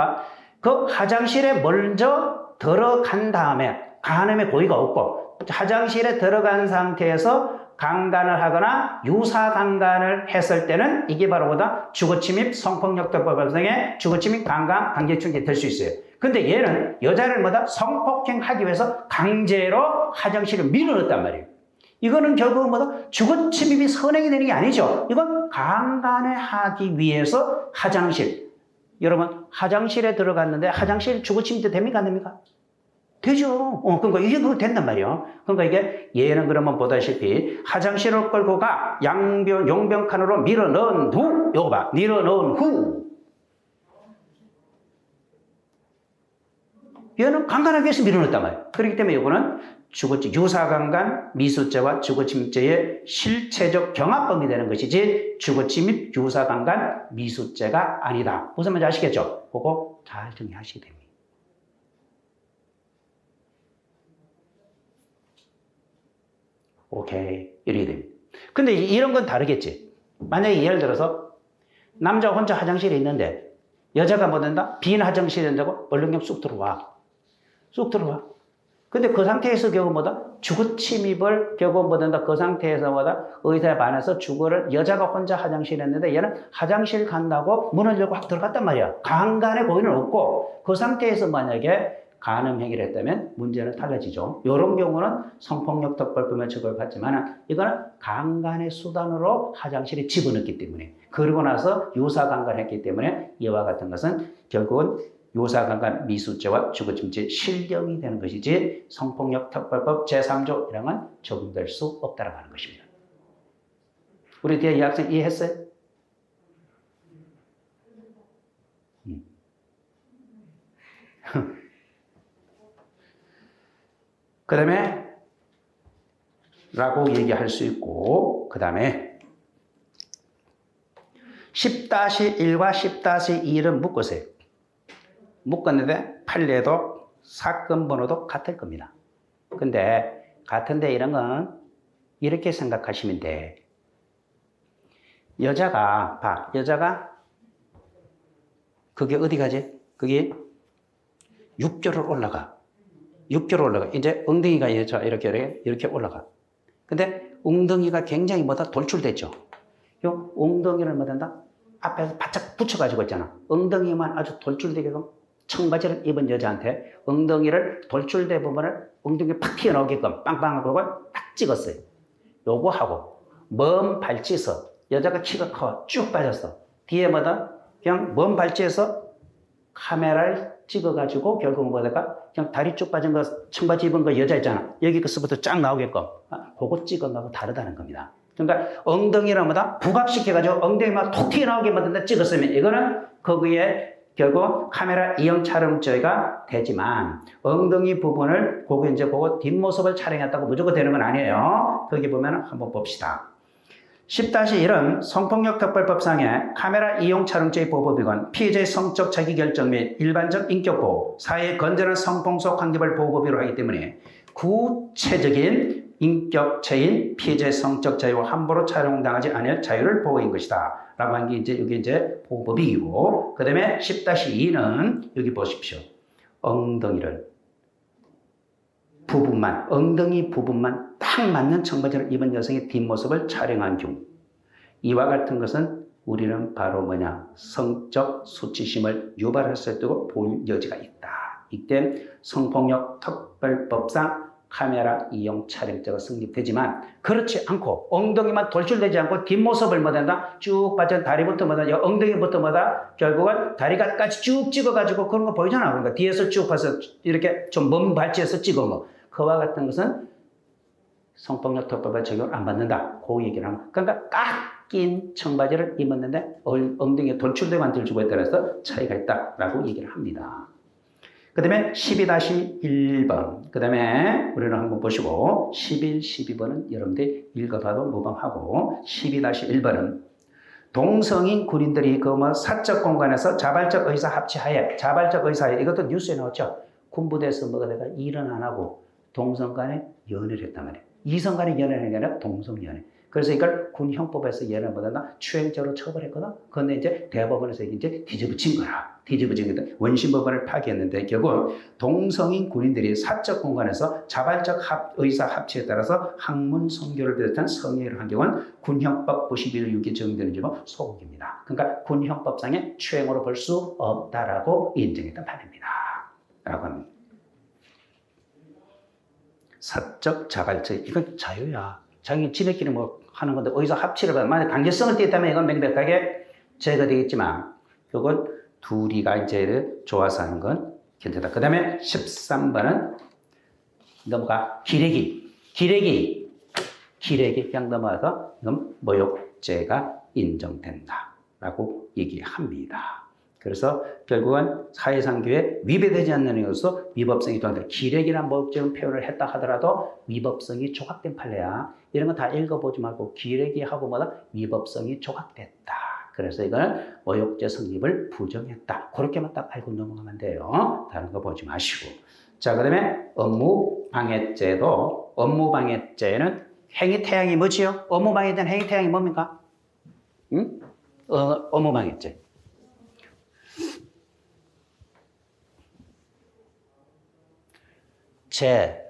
그 화장실에 먼저 들어간 다음에 간음의 고의가 없고 화장실에 들어간 상태에서 강간을 하거나 유사강간을 했을 때는 이게 바로 주거침입 성폭력특별법상의 주거침입 강제추행죄 될 수 있어요. 근데 얘는 여자를 성폭행하기 위해서 강제로 화장실을 밀어넣었단 말이에요. 이거는 결국은 주거침입이 선행이 되는 게 아니죠. 이건 강간을 하기 위해서 화장실. 여러분, 화장실에 들어갔는데 화장실 주거침입죄 됩니까? 안 됩니까? 되죠. 그러니까 이게 그거 된단 말이에요. 그러니까 이게 얘는 그러면 보다시피 화장실을 끌고 가 용병칸으로 밀어 넣은 후, 요거 봐. 밀어 넣은 후. 얘는 강간하기 위해서 밀어 넣었단 말이에요. 그렇기 때문에 이거는 주거침, 유사강간, 미수죄와 주거침입죄의 실체적 경합범이 되는 것이지 주거침입, 유사강간, 미수죄가 아니다. 무슨 말인지 아시겠죠? 그거 잘 정리하시게 됩니다. 오케이. 이렇게 됩니다. 근데 이런 건 다르겠지. 만약에 예를 들어서 남자 혼자 화장실에 있는데 여자가 뭐 된다? 빈 화장실에 된다고 얼른 그냥 쑥 들어와. 쑥 들어와. 근데 그 상태에서 결국 뭐다? 주거 침입을 결국 뭐 된다? 그 상태에서 뭐다? 의사에 반해서 주거를 여자가 혼자 화장실에 있는데 얘는 화장실 간다고 문을 열고 확 들어갔단 말이야. 강간의 고의는 없고 그 상태에서 만약에 간음 행위를 했다면 문제는 달라지죠. 이런 경우는 성폭력 특별법의 처벌을 받지만 이거는 강간의 수단으로 화장실에 집어넣기 때문에 그러고 나서 유사강간했기 때문에 이와 같은 것은 결국은 유사강간 미수죄와 주거침입죄 실형이 되는 것이지 성폭력 특별법 제3조 1항은 적용될 수 없다라고 하는 것입니다. 우리 뒤에 이 학생 이해했어요? 그 다음에 라고 얘기할 수 있고 그 다음에 10-1과 10-2를 묶으세요. 묶었는데 판례도 사건 번호도 같을 겁니다. 근데 같은데 이런 건 이렇게 생각하시면 돼. 여자가 그게 어디 가지? 그게 6개월 올라가. 6개월 올라가. 이제 엉덩이가 이렇게 올라가. 근데 엉덩이가 굉장히 돌출됐죠. 요 엉덩이를 앞에서 바짝 붙여가지고 있잖아. 엉덩이만 아주 돌출되게끔 청바지를 입은 여자한테 엉덩이를 돌출된 부분을 엉덩이 팍 튀어나오게끔 빵빵하고 딱 찍었어요. 요거 하고 먼 발치에서 여자가 키가 커 쭉 빠졌어. 뒤에 그냥 먼 발치에서 카메라를 찍어가지고 결국은 그냥 다리 쭉 빠진 거 청바지 입은 거 여자 있잖아. 여기 끝부터 쫙 나오게끔 그거 찍은 거하고 다르다는 겁니다. 그러니까 엉덩이를 부각시켜가지고 엉덩이만 톡 튀어나오게 만든다 찍었으면 이거는 거기에 결국 카메라 이용 촬영죄가 되지만 엉덩이 부분을 그거 뒷모습을 촬영했다고 무조건 되는 건 아니에요. 거기 보면 한번 봅시다. 10-1은 성폭력 특별법상의 카메라 이용 촬영죄의 보호법이건 피해자의 성적 자기결정 및 일반적 인격 보호, 사회의 건전한 성폭력 환경을 보호법으로 하기 때문에 구체적인 인격체인 피해자의 성적 자유와 함부로 촬영당하지 않을 자유를 보호인 것이다. 라고 한 게 이게 이제 보호법이고, 그 다음에 10-2는 여기 보십시오. 엉덩이 부분만 딱 맞는 청바지를 입은 여성의 뒷모습을 촬영한 경우. 이와 같은 것은 우리는 바로 성적 수치심을 유발할 수 있고 볼 여지가 있다. 이때 성폭력 특별법상 카메라 이용 촬영죄가 성립되지만 그렇지 않고 엉덩이만 돌출되지 않고 뒷모습을 쭉 빠진 다리부터 엉덩이부터 결국은 다리까지 쭉 찍어가지고 그런 거 보이잖아. 그러니까 뒤에서 쭉 봐서 이렇게 좀 먼 발치에서 찍어 그와 같은 것은 성폭력 특별법에 적용을 안 받는다. 그 얘기를 하면 그러니까 깎인 청바지를 입었는데 엉덩이에 돌출되만 들주고에 따라서 차이가 있다라고 얘기를 합니다. 그 다음에 12-1번. 그 다음에 우리는 한번 보시고 11, 12번은 여러분들이 읽어봐도 무방하고 12-1번은 동성인 군인들이 사적 공간에서 자발적 의사 합치하에 이것도 뉴스에 나왔죠. 군부대에서 일은 안 하고 동성 간에 연애를 했단 말이에요. 이성 간에 연애하는 게 아니라 동성 연애. 그래서 이걸 군 형법에서 얘는 추행죄로 처벌했거든. 그런데 이제 대법원에서 이제 뒤집어진 거라. 원심법원을 파기했는데 결국 동성인 군인들이 사적 공간에서 자발적 의사 합치에 따라서 학문 성교를 비롯한 성행위를 한 경우는 군 형법 91-6이 적용되는 점은 소극입니다. 그러니까 군 형법상의 추행으로 볼 수 없다라고 인정했던 바입니다. 라고 합니다. 사적 자발적 이건 자유야. 자기 지네끼리 하는 건데 어디서 합치를 만약 강제성을 띠었다면 이건 명백하게 제거되겠지만 이건 둘이가 이제 좋아서 하는 건 괜찮다. 그 다음에 13번은 넘어가. 기레기 그냥 넘어가서 이건 모욕죄가 인정된다라고 얘기합니다. 그래서 결국은 사회상규에 위배되지 않는 이유로서 위법성이 도한다. 기레기나 모욕죄는 표현을 했다 하더라도 위법성이 조각된 판례야. 이런 거 다 읽어보지 말고 기레기하고 뭐다? 위법성이 조각됐다. 그래서 이거는 모욕죄 성립을 부정했다. 그렇게만 딱 알고 넘어가면 돼요. 다른 거 보지 마시고. 자, 그 다음에 업무방해죄도, 업무방해죄는 행위태양이 뭐지요? 업무방해죄는 행위태양이 뭡니까? 응? 업무방해죄. 제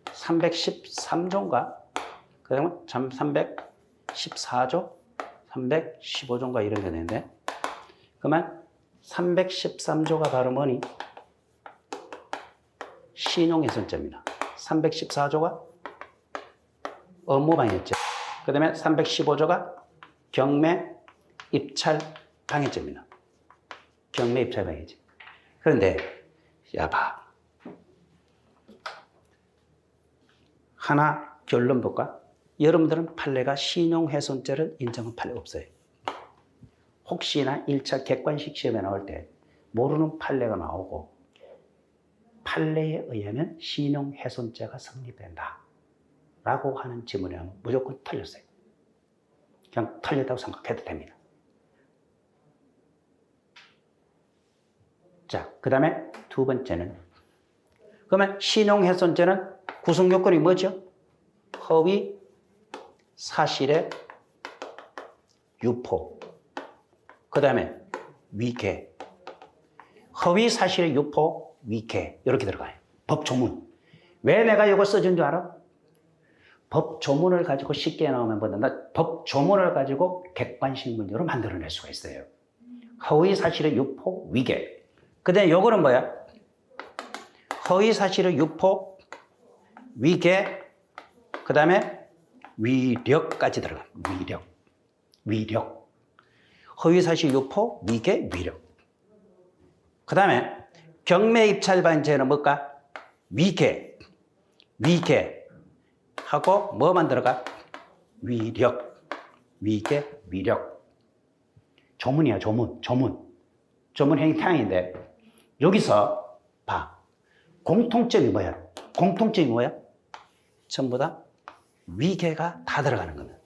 313조인가? 그러면 314조? 315조인가 이런 게 되는데. 그러면 313조가 바로 뭐니? 신용훼손죄입니다. 314조가 업무방해죄. 그 다음에 315조가 경매 입찰방해죄입니다. 경매 입찰방해죄. 그런데 야 봐. 하나 결론 볼까? 여러분들은 판례가 신용훼손죄를 인정한 판례가 없어요. 혹시나 1차 객관식 시험에 나올 때 모르는 판례가 나오고 판례에 의하면 신용훼손죄가 성립된다 라고 하는 지문이라면 무조건 틀렸어요. 그냥 틀렸다고 생각해도 됩니다. 자, 그 다음에 두 번째는, 그러면 신용훼손죄는 구성요건이 뭐죠? 허위 사실의 유포, 그 다음에 위계. 허위 사실의 유포, 위계 이렇게 들어가요. 법조문. 왜 내가 이걸 써준 줄 알아? 법조문을 가지고 쉽게 나오면 보다 법조문을 가지고 객관식 문제로 만들어낼 수가 있어요. 허위 사실의 유포, 위계. 그 다음에 요거는 뭐야? 허위 사실의 유포, 위계, 그 다음에 위력까지 들어가. 위력. 허위 사실 유포, 위계, 위력. 그 다음에 경매 입찰 방해죄는 뭘까? 위계 하고 뭐만 들어가? 위력, 위계, 위력. 조문이야, 조문. 조문 행위 태양인데 여기서 봐. 공통점이 뭐야? 전부 다 위계가 다 들어가는 겁니다.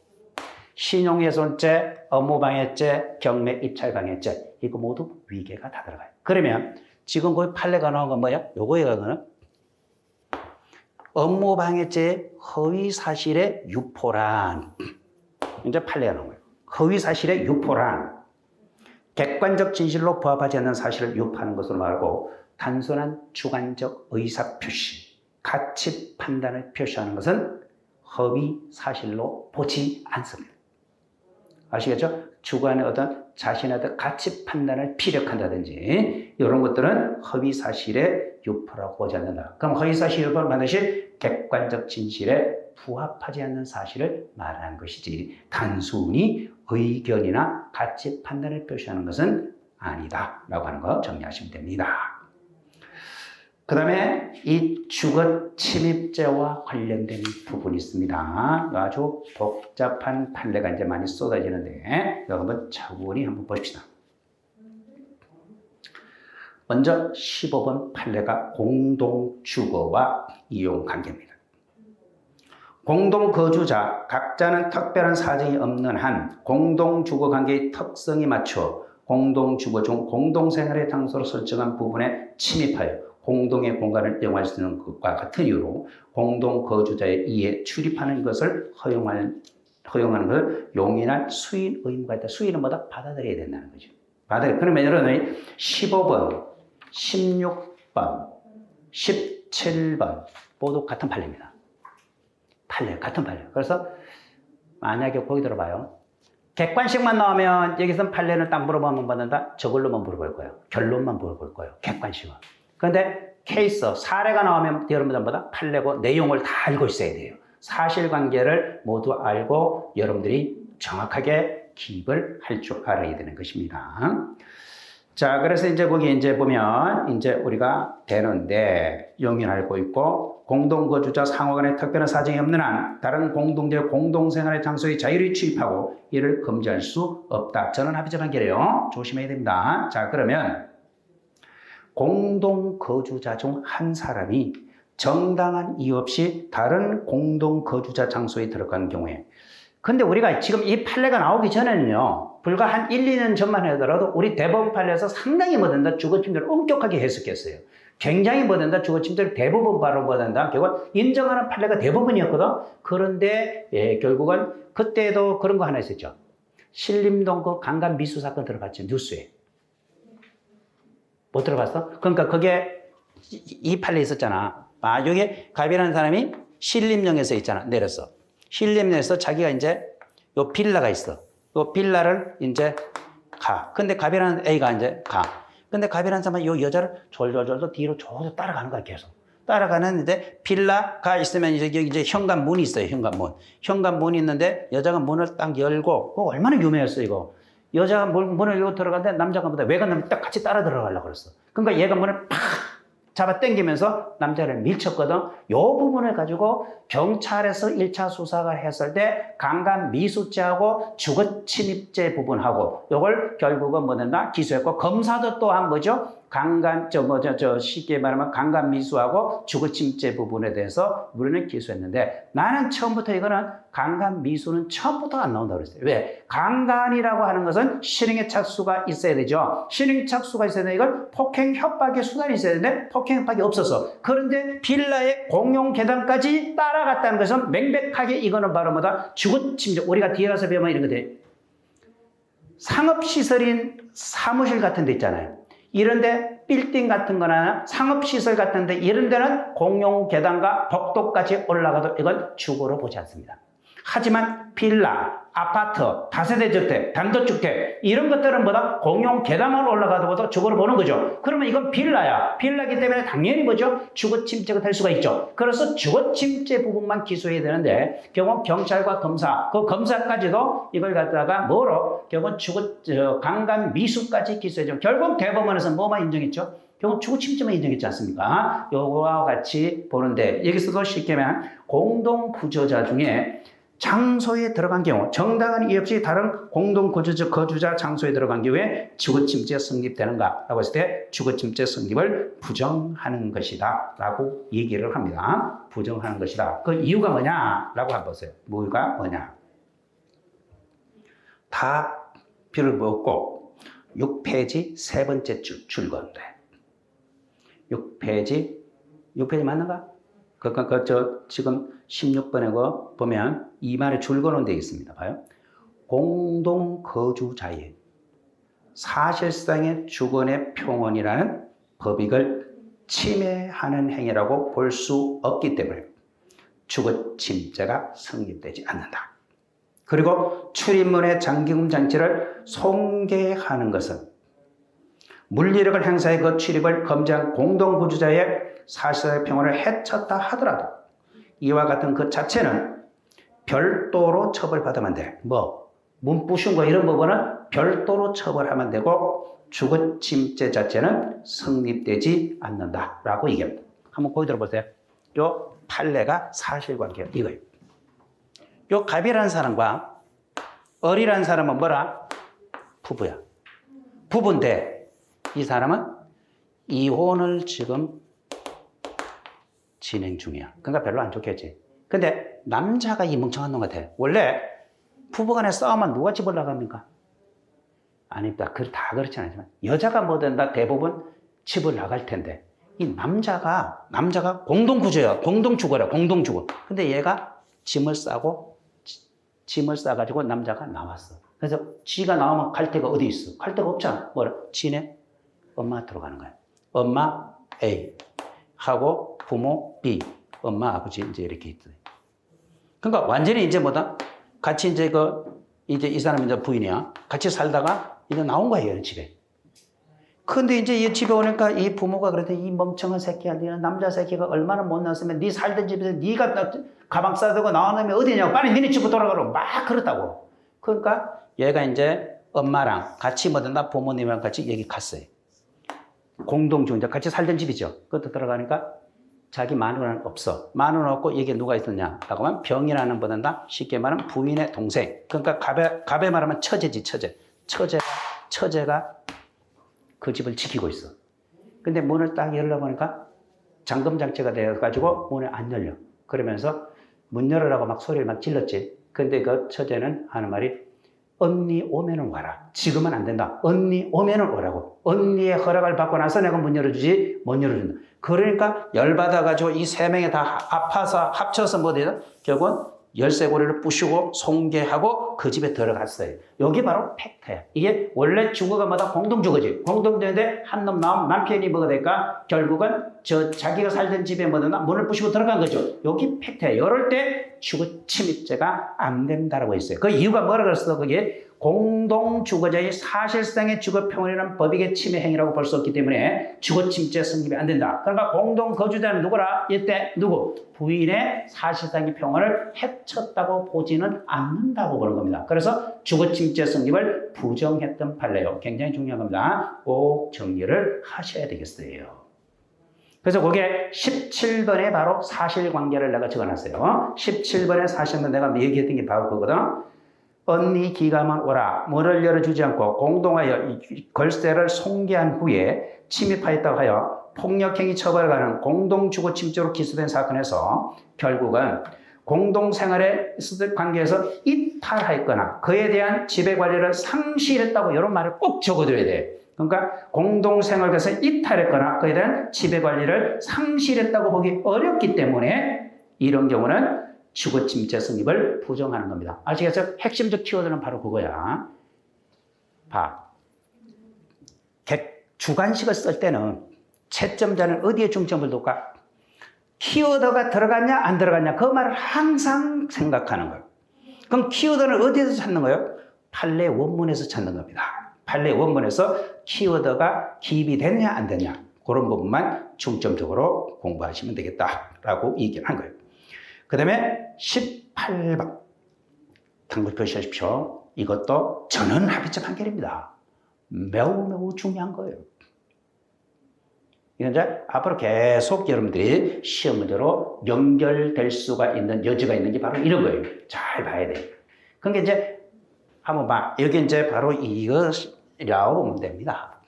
신용훼손죄, 업무방해죄, 경매 입찰방해죄 이거 모두 위계가 다 들어가요. 그러면 지금 거기 판례가 나온 건 뭐야? 요거는 업무방해죄의 허위사실의 유포란, 이제 판례가 나온 거예요. 허위사실의 유포란 객관적 진실로 부합하지 않는 사실을 유포하는 것으로 말하고 단순한 주관적 의사표시, 가치 판단을 표시하는 것은 허위 사실로 보지 않습니다. 아시겠죠? 주관의 어떤 자신의 어떤 가치 판단을 피력한다든지 이런 것들은 허위 사실의 유포라고 보지 않는다. 그럼 허위 사실 유포는 반드시 객관적 진실에 부합하지 않는 사실을 말하는 것이지 단순히 의견이나 가치 판단을 표시하는 것은 아니다 라고 하는 거 정리하시면 됩니다. 그 다음에 이 주거 침입죄와 관련된 부분이 있습니다. 아주 복잡한 판례가 이제 많이 쏟아지는데 이거 한번 차분히 한번 보십시다. 먼저 15번 판례가 공동주거와 이용관계입니다. 공동거주자 각자는 특별한 사정이 없는 한 공동주거관계의 특성에 맞춰 공동주거 중 공동생활의 장소로 설정한 부분에 침입하여 공동의 공간을 이용할 수 있는 것과 같은 이유로 공동거주자의 이에 출입하는 것을 허용하는 것을 용인할 수인 의무가 있다. 수인은 뭐다? 받아들여야 된다는 거죠. 그러면 여러분이 15번, 16번, 17번 모두 같은 판례입니다. 같은 판례. 그래서 만약에 거기 들어봐요. 객관식만 나오면 여기서 판례는 딱 물어보면 받는다. 저걸로만 물어볼 거예요. 결론만 물어볼 거예요. 객관식은. 그런데 케이스, 사례가 나오면 여러분들보다 판례고 내용을 다 알고 있어야 돼요. 사실관계를 모두 알고 여러분들이 정확하게 기입을 할 줄 알아야 되는 것입니다. 자, 그래서 이제 거기 이제 보면 이제 우리가 되는데 용인하고 있고 공동거주자 상호간의 특별한 사정이 없는 한 다른 공동체 공동생활의 장소에 자유를 취입하고 이를 금지할 수 없다. 저는 합의적 관계래요. 조심해야 됩니다. 자, 그러면 공동거주자 중 한 사람이 정당한 이유 없이 다른 공동거주자 장소에 들어간 경우에 근데 우리가 지금 이 판례가 나오기 전에는요, 불과 한 1, 2년 전만 하더라도 우리 대법원 판례에서 상당히 뭐든다 주거침입을 엄격하게 해석했어요. 굉장히 뭐든다 주거침입을 대부분 바로 뭐든다 결국 인정하는 판례가 대부분이었거든. 그런데 결국은 그때도 그런 거 하나 있었죠. 신림동 그 강간 미수 사건 들어갔죠. 뉴스에. 못 들어봤어? 그러니까 그게 이 판례 있었잖아. 아, 여기 갑이라는 사람이 신림역에서 있잖아. 내렸어. 신림역에서 자기가 이제 요 빌라가 있어. 요 빌라를 이제 가. 근데 갑이라는 A가 이제 가. 근데 갑이라는 사람은 요 여자를 졸졸졸 뒤로 저도 따라가는 거야, 계속. 따라가는 이제 빌라가 있으면 이제 여기 이제 현관문이 있어요, 현관문. 현관문이 있는데 여자가 문을 딱 열고, 그거 얼마나 유명했어, 이거. 여자가 문을 열고 들어가는데 남자가 보다 외관남이 딱 같이 따라 들어가려고 그랬어. 그러니까 얘가 문을 팍 잡아 당기면서 남자를 밀쳤거든. 요 부분을 가지고 경찰에서 1차 수사를 했을 때 강간 미수죄하고 주거침입죄 부분하고 요걸 결국은 뭐 된다? 기소했고 검사도 또한 뭐죠? 강간 쉽게 말하면 강간 미수하고 주거침입죄 부분에 대해서 우리는 기소했는데 나는 처음부터 이거는 강간 미수는 처음부터 안 나온다고 그랬어요. 왜? 강간이라고 하는 것은 실행의 착수가 있어야 되죠. 실행의 착수가 있어야 되는데 이건 폭행 협박의 수단이 있어야 되는데 폭행 협박이 없어서 그런데 빌라의 공용 계단까지 따라갔다는 것은 명백하게 이거는 바로 뭐다? 주거침입. 우리가 뒤에 가서 배우면 이런 거 돼. 상업시설인 사무실 같은 데 있잖아요. 이런데 빌딩 같은 거나 상업시설 같은 데 이런 데는 공용 계단과 복도까지 올라가도 이건 주거로 보지 않습니다. 하지만 빌라, 아파트, 다세대 주택, 단독주택 이런 것들은 뭐다? 공용 계단만 올라가도 주거로 보는 거죠. 그러면 이건 빌라야. 빌라기 때문에 당연히 뭐죠? 주거침입죄가 될 수가 있죠. 그래서 주거침입죄 부분만 기소해야 되는데 결국 경찰과 검사, 그 검사까지도 이걸 갖다가 뭐로? 결국 강간 미수까지 기소해죠. 결국 대법원에서 뭐만 인정했죠? 결국 주거침입죄만 인정했지 않습니까? 요거와 같이 보는데 여기서도 쉽게 말하면 공동구조자 중에 장소에 들어간 경우 정당한 이유 없이 다른 공동거주자 장소에 들어간 경우에 주거침입죄 성립되는가 라고 했을 때 주거침입죄 성립을 부정하는 것이다 라고 얘기를 합니다. 부정하는 것이다. 그 이유가 뭐냐 라고 한번 보세요. 뭐가 뭐냐. 다 필요를 먹고 6페이지 세 번째 줄건데 6페이지 맞는가? 지금 16번에 거 보면 2만에 줄거는 되어 있습니다. 봐요. 공동거주자의 사실상의 주거의 평원이라는 법익을 침해하는 행위라고 볼 수 없기 때문에 주거침입죄가 성립되지 않는다. 그리고 출입문의 잠금 장치를 손괴하는 것은 물리력을 행사해 그 출입을 금지한 공동거주자의 사실상의 평온을 해쳤다 하더라도 이와 같은 그 자체는 별도로 처벌받으면 돼. 문 부순 거 이런 부분은 별도로 처벌하면 되고 주거침입죄 자체는 성립되지 않는다라고 얘기합니다. 한번 거기 들어보세요. 요 판례가 사실관계예요. 이거예요. 요 갑이라는 사람과 을이라는 사람은 뭐라? 부부야. 부부인데 이 사람은 이혼을 지금 진행 중이야. 그러니까 별로 안 좋겠지. 근데 남자가 이 멍청한 놈 같아. 원래 부부간에 싸우면 누가 집을 나갑니까? 아닙니다. 다 그렇진 않지만 여자가 뭐 된다 대부분 집을 나갈 텐데 이 남자가 공동구조야. 공동주거라. 공동주거. 근데 얘가 짐을 싸가지고 남자가 나왔어. 그래서 지가 나오면 갈 데가 어디 있어? 갈 데가 없잖아. 뭐라? 지네 엄마 들어가는 거야. 엄마 A 하고 부모 B, 엄마 아버지 이제 이렇게 있어요. 그러니까 완전히 이제 뭐다? 같이 이제 이제 이 사람이 이제 부인이야. 같이 살다가 이제 나온 거예요, 집에. 근데 이제 이 집에 오니까 이 부모가 그랬더니 이 멍청한 새끼야, 네 남자 새끼가 얼마나 못났으면 네 살던 집에서 네가 가방 싸들고 나왔으면 어디냐고 빨리 니네 집으로 돌아가라고 막 그랬다고. 그러니까 얘가 이제 엄마랑 같이 뭐든다 부모님이랑 같이 여기 갔어요. 공동주거 같이 살던 집이죠. 그것도 들어가니까 자기 마누라는 없어. 마누라 없고 여기에 누가 있었냐? 라고 하면 병이라는 보단다 쉽게 말하면 부인의 동생. 그러니까 갑에 말하면 처제지 처제. 처제가 그 집을 지키고 있어. 근데 문을 딱 열어보니까 잠금장치가 되어가지고 문을 안 열려. 그러면서 문 열으라고 막 소리를 막 질렀지. 근데 그 처제는 하는 말이 언니 오면은 와라. 지금은 안 된다. 언니 오면은 오라고. 언니의 허락을 받고 나서 내가 문 열어주지 못 열어준다. 그러니까 열받아가지고 이 세 명이 다 아파서 합쳐서 뭐 되나? 결국은 열쇠고리를 부수고 송계하고 그 집에 들어갔어요. 여기 바로 팩트야. 이게 원래 주거가 뭐다? 공동주거지. 공동주거인데 한 놈 나오면 남편이 뭐가 될까? 결국은 자기가 살던 집에 뭐다? 문을 부수고 들어간 거죠. 여기 팩트야. 이럴 때 주거 침입죄가 안 된다라고 했어요. 그 이유가 뭐라 그랬어? 그게 공동주거자의 사실상의 주거평온이라는 법익의 침해 행위라고 볼 수 없기 때문에 주거침입죄 성립이 안 된다. 그러니까 공동거주자는 누구라? 이때 누구? 부인의 사실상의 평온을 해쳤다고 보지는 않는다고 보는 겁니다. 그래서 주거침입죄 성립을 부정했던 판례요. 굉장히 중요한 겁니다. 꼭 정리를 하셔야 되겠어요. 그래서 그게 17번에 바로 사실관계를 내가 적어놨어요. 17번에 사실은 내가 얘기했던 게 바로 그거거든. 언니 기가만 오라. 문을 열어주지 않고 공동하여 걸쇠를 송계한 후에 침입하였다고 하여 폭력행위 처벌을 가는 공동주거침입죄로 기소된 사건에서 결국은 공동생활에 있었던 관계에서 이탈했거나 그에 대한 지배관리를 상실했다고 이런 말을 꼭 적어줘야 돼. 그러니까 공동생활에서 이탈했거나 그에 대한 지배관리를 상실했다고 보기 어렵기 때문에 이런 경우는 주거침입죄 성립을 부정하는 겁니다. 아시겠어요? 핵심적 키워드는 바로 그거야. 봐. 주관식을 쓸 때는 채점자는 어디에 중점을 둘까? 키워드가 들어갔냐 안 들어갔냐 그 말을 항상 생각하는 거예요. 그럼 키워드는 어디에서 찾는 거예요? 판례 원문에서 찾는 겁니다. 판례 원문에서 키워드가 기입이 되느냐 안 되느냐 그런 부분만 중점적으로 공부하시면 되겠다라고 얘기를 한 거예요. 그 다음에 18번 당부 표시하십시오. 이것도 전원 합의체 판결입니다. 매우 중요한 거예요. 이건 이제 앞으로 계속 여러분들이 시험 문제로 연결될 수가 있는 여지가 있는 게 바로 이런 거예요. 잘 봐야 돼요. 그러니까 이제 한번 봐. 여기 이제 바로 이것이라고 보면 됩니다.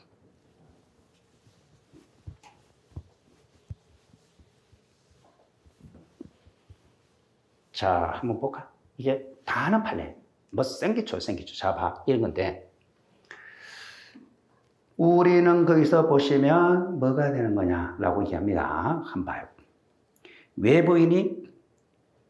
자, 한번 볼까? 이게 다 아는 판례. 뭐 생기죠. 자, 봐. 이런 건데. 우리는 거기서 보시면 뭐가 되는 거냐라고 얘기합니다. 한번 봐요. 외부인이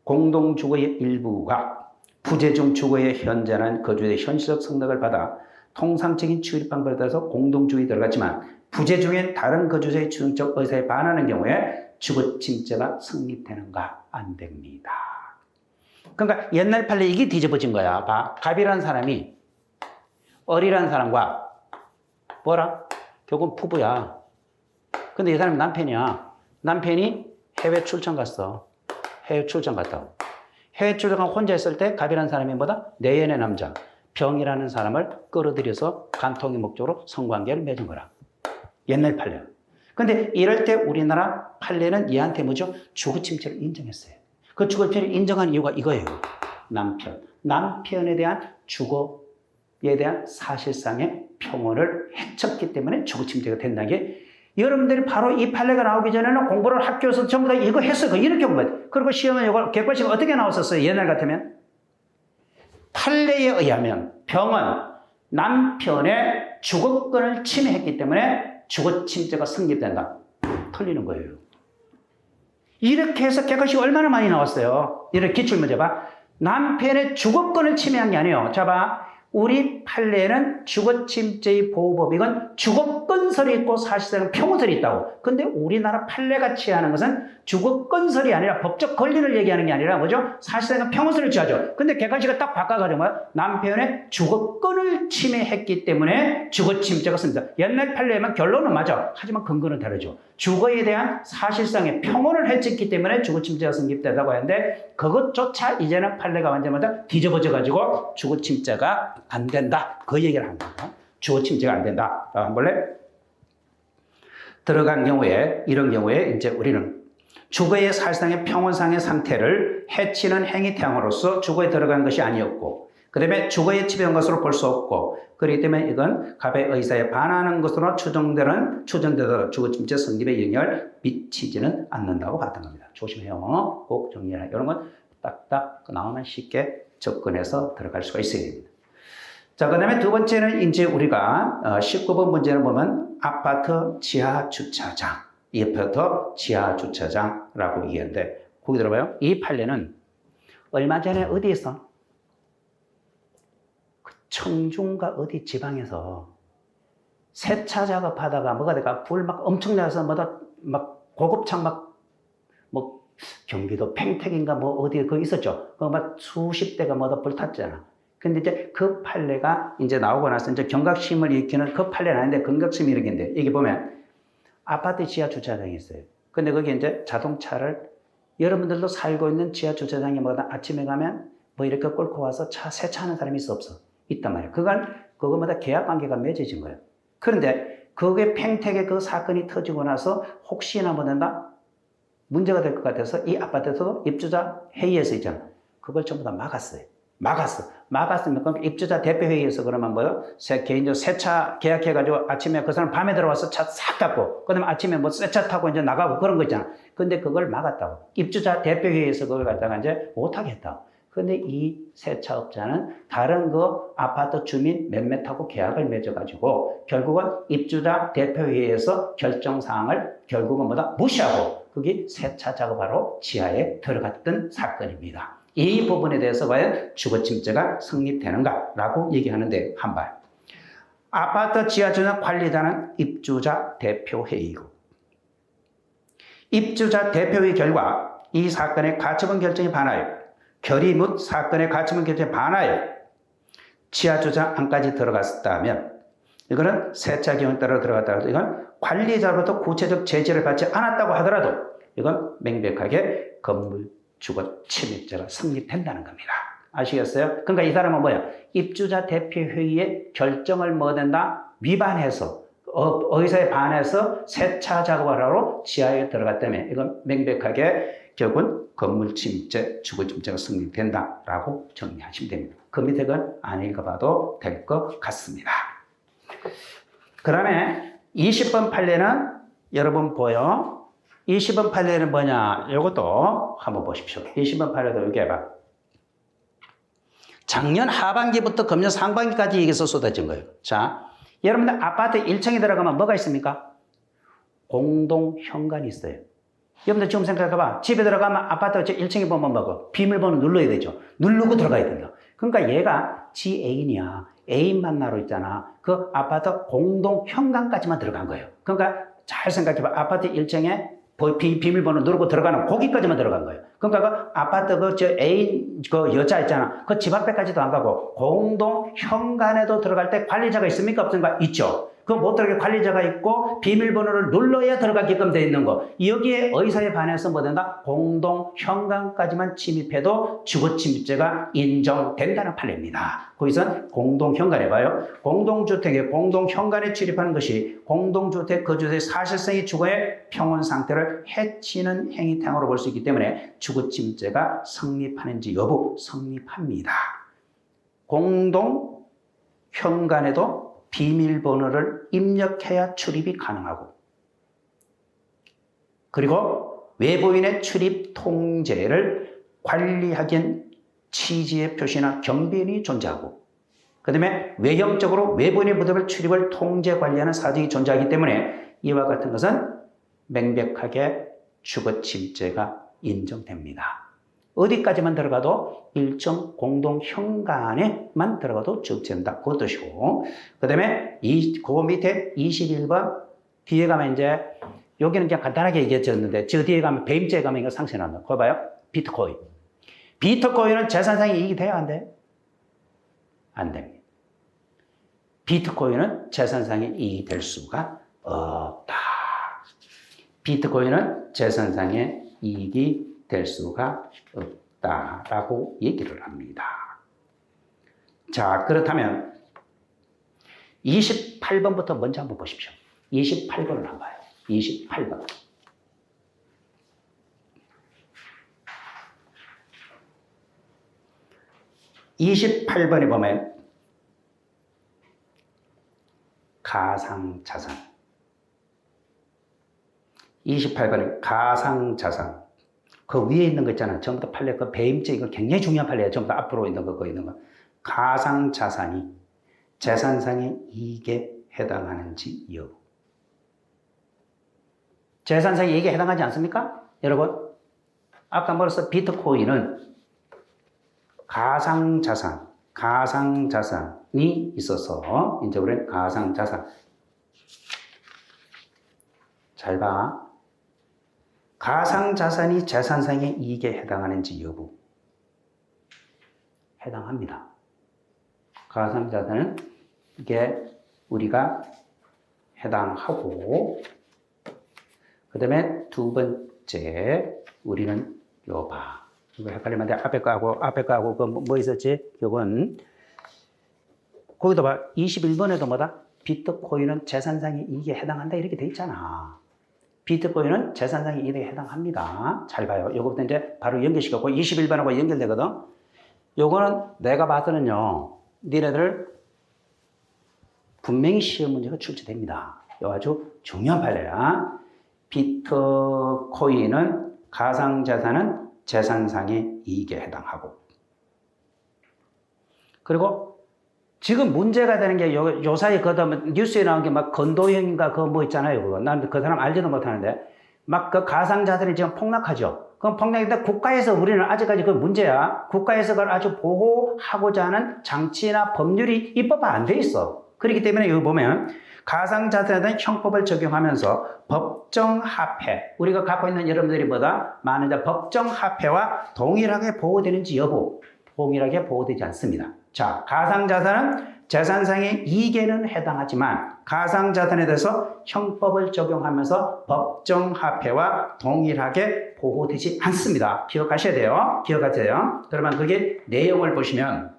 공동주거의 일부가 부재중 주거에 현재는 거주의 현실적 성능을 받아 통상적인 출입 방법에 따라서 공동주거에 들어갔지만 부재중인 다른 거주자의 주정적 의사에 반하는 경우에 주거침입죄가 성립되는가? 안 됩니다. 그러니까 옛날 판례 이게 뒤집어진 거야. 봐. 갑이라는 사람이 을이라는 사람과 뭐라? 결국은 부부야. 근데 이 사람이 남편이야. 남편이 해외 출장 갔어. 해외 출장 갔다고. 해외 출장 가고 혼자 있을 때 갑이라는 사람이 뭐다? 내연의 남자. 병이라는 사람을 끌어들여서 간통의 목적으로 성관계를 맺은 거라. 옛날 판례. 근데 이럴 때 우리나라 판례는 얘한테 뭐죠? 주거침입죄를 인정했어요. 그 주거침입죄를 인정한 이유가 이거예요. 남편에 대한 주거에 대한 사실상의 평온을 해쳤기 때문에 주거침입죄가 된다는 게 여러분들이 바로 이 판례가 나오기 전에는 공부를 학교에서 전부 다 이거 했어요. 이렇게 본 거예요. 그리고 시험에 이걸 객관식 어떻게 나왔었어요? 옛날 같으면 판례에 의하면 병은 남편의 주거권을 침해했기 때문에 주거침입죄가 성립된다. 틀리는 거예요. 이렇게 해서 객관식 얼마나 많이 나왔어요. 이렇게 기출문제 봐. 남편의 주거권을 침해한 게 아니에요. 자 봐. 우리 판례에는 주거침입죄의 보호법익은 주거건설이 있고 사실상은 평온설이 있다고. 근데 우리나라 판례가 취하는 것은 주거건설이 아니라 법적 권리를 얘기하는 게 아니라 뭐죠? 사실상은 평온설을 취하죠. 근데 객관식을 딱 바꿔가지고 뭐야? 남편의 주거권을 침해했기 때문에 주거침입죄가 씁니다. 옛날 판례에만 결론은 맞아. 하지만 근거는 다르죠. 주거에 대한 사실상의 평온을 해쳤기 때문에 주거침체가 성립되다고 하는데 그것조차 이제는 판례가 완전히 뒤집어져 가지고 주거침체가 안 된다. 그 얘기를 합니다. 주거침체가 안 된다. 한번 볼래? 들어간 경우에 이런 경우에 이제 우리는 주거의 사실상의 평온상의 상태를 해치는 행위 태양으로서 주거에 들어간 것이 아니었고 그 다음에 주거에 지배한 것으로 볼 수 없고 그렇기 때문에 이건 갑의 의사에 반하는 것으로 추정되도록 주거침체 성립에 영향을 미치지는 않는다고 봤던 겁니다. 조심해요. 꼭 정리해라. 이런 건 딱딱 나오면 쉽게 접근해서 들어갈 수가 있어야 됩니다. 자, 그 다음에 두 번째는 이제 우리가 19번 문제를 보면 아파트 지하 주차장, 이 아파트 지하 주차장이라고 얘기하는데 거기 들어봐요. 이 판례는 얼마 전에 어디에서 청중과 어디 지방에서 세차 작업하다가 뭐가 될까 불 막 엄청 나서 막 고급창 뭐 경기도 팽택인가 뭐 어디에 그 있었죠. 그 막 수십 대가 불 탔잖아. 근데 이제 그 판례가 이제 나오고 나서 이제 경각심을 일으키는 그 판례는 아닌데 경각심을 일으키는데 여기 보면 아파트 지하 주차장이 있어요. 근데 거기 이제 자동차를 여러분들도 살고 있는 지하 주차장에 아침에 가면 뭐 이렇게 끌고 와서 차 세차하는 사람이 있어 없어? 있단 말이에요. 그거마다 계약 관계가 맺어진 거예요. 그런데 그게 팽택의 그 사건이 터지고 나서 혹시나 문제가 될 것 같아서 이 아파트에서도 입주자 회의에서 있잖아. 그걸 전부 다 막았으면 그럼 입주자 대표회의에서 그러면 개인적으로 세차 계약해가지고 아침에 그 사람 밤에 들어와서 차 싹 닦고 그다음에 아침에 새 차 타고 이제 나가고 그런 거 있잖아. 근데 그걸 막았다고. 입주자 대표회의에서 그걸 갖다가 이제 못하게 했다고. 근데 이 세차업자는 다른 그 아파트 주민 몇몇하고 계약을 맺어가지고 결국은 입주자 대표회의에서 결정사항을 결국은 무시하고 그게 세차 작업하러 지하에 들어갔던 사건입니다. 이 부분에 대해서 과연 주거침체가 성립되는가라고 얘기하는데 한발. 아파트 지하주차 관리자는 입주자 대표회의고 입주자 대표회의 결과 이 사건의 가처분 결정에 반하여 결의 묻 사건의 가처분 결정에 반하여 지하주차 안까지 들어갔다면 이거는 세차 경우에 따라 들어갔다 하더라도 이건 관리자로부터 구체적 제지를 받지 않았다고 하더라도 이건 명백하게 건물 주거 침입죄가 성립된다는 겁니다. 아시겠어요? 그러니까 이 사람은 입주자 대표회의의 결정을 된다? 위반해서 의사에 반해서 세차 작업을 하러 지하에 들어갔다면 이건 명백하게 결국은 건물 침입죄, 주거 침입죄가 성립된다라고 정리하시면 됩니다. 그 밑에 건 안 읽어봐도 될 것 같습니다. 그 다음에 20번 판례는 여러분 보여. 20번 판례는 뭐냐? 이것도 한번 보십시오. 20번 판례도 여기 해봐. 작년 하반기부터 금년 상반기까지 여기서 쏟아진 거예요. 자, 여러분들 아파트 1층에 들어가면 뭐가 있습니까? 공동 현관이 있어요. 여러분들 지금 생각해봐. 집에 들어가면 아파트 1층에 보면 비밀번호 눌러야 되죠. 누르고 들어가야 된다. 그러니까 얘가 지 애인이야. 애인 만나러 있잖아. 그 아파트 공동 현관까지만 들어간 거예요. 그러니까 잘 생각해봐. 아파트 1층에 비밀번호 누르고 들어가는 거기까지만 들어간 거예요. 그러니까 그 아파트 애인 여자 있잖아. 그 집 앞에까지도 안 가고 공동 현관에도 들어갈 때 관리자가 있습니까? 없습니까? 있죠. 그 못 들어가게 관리자가 있고 비밀번호를 눌러야 들어가게끔 돼 있는 거. 여기에 의사에 반해서 된다? 공동 현관까지만 침입해도 주거침입죄가 인정된다는 판례입니다. 거기서 공동 현관에 봐요. 공동주택의 공동 현관에 출입하는 것이 공동주택 거주자의 사실상의 주거의 평온 상태를 해치는 행위탕으로 볼 수 있기 때문에 주거침입죄가 성립하는지 여부 성립합니다. 공동 현관에도 비밀번호를 입력해야 출입이 가능하고 그리고 외부인의 출입 통제를 관리하기엔 취지의 표시나 경비인이 존재하고 그 다음에 외형적으로 외부인의 무덤을 출입을 통제 관리하는 사정이 존재하기 때문에 이와 같은 것은 명백하게 주거침입죄가 인정됩니다. 어디까지만 들어가도 일정 공동 현관에만 들어가도 적재된다. 그 뜻이고. 그 다음에 그 밑에 21번 뒤에 가면 이제 여기는 그냥 간단하게 얘기했었는데 저 뒤에 가면 배임죄에 가면 이거 상세 나옵니다. 그거 봐요. 비트코인. 비트코인은 재산상의 이익이 돼야 안 돼? 안 됩니다. 비트코인은 재산상의 이익이 될 수가 없다. 비트코인은 재산상의 이익이 될 수가 없다라고 얘기를 합니다. 자, 그렇다면 28번부터 먼저 한번 보십시오. 28번을 한번 봐요. 28번. 28번에 보면 가상자산. 28번에 가상자산. 그 위에 있는 거 있잖아. 전부 다 판례, 그 배임죄, 이거 굉장히 중요한 판례예요. 전부 다 앞으로 있는 거, 거 있는 거. 가상자산이 재산상의 이익에 해당하는지 여부. 재산상의 이익에 해당하지 않습니까? 여러분, 아까 말했어. 비트코인은 가상자산이 있어서, 이제 우리는 가상자산. 잘 봐. 가상자산이 재산상의 이익에 해당하는지 여부. 해당합니다. 가상자산은 이게 우리가 해당하고, 그 다음에 두 번째, 우리는 요 봐. 이거 헷갈리면 돼. 앞에 거하고, 그 뭐 있었지? 이건, 거기도 봐. 21번에도 뭐다? 비트코인은 재산상의 이익에 해당한다. 이렇게 돼 있잖아. 비트코인은 재산상의 이익에 해당합니다. 잘 봐요. 요거부터 이제 바로 연결시켰고, 21번하고 연결되거든. 요거는 내가 봐서는요, 니네들 분명히 시험 문제가 출제됩니다. 이거 아주 중요한 판례야. 비트코인은 가상자산은 재산상의 이익에 해당하고. 그리고 지금 문제가 되는 게 요 사이에 뉴스에 나온 게 막 건도형인가 그거 뭐 있잖아요. 그거. 난 그 사람 알지도 못하는데. 막 그 가상자산이 지금 폭락하죠. 그럼 폭락인데 국가에서 우리는 아직까지 그 문제야. 국가에서 그걸 아주 보호하고자 하는 장치나 법률이 입법화 안 돼 있어. 그렇기 때문에 여기 보면 가상자산에 대한 형법을 적용하면서 법정화폐, 우리가 갖고 있는 여러분들이 뭐다? 많은 법정화폐와 동일하게 보호되는지 여부, 동일하게 보호되지 않습니다. 자, 가상자산은 재산상의 이익에는 해당하지만 가상자산에 대해서 형법을 적용하면서 법정화폐와 동일하게 보호되지 않습니다. 기억하셔야 돼요. 기억하세요. 그러면 그게 내용을 보시면,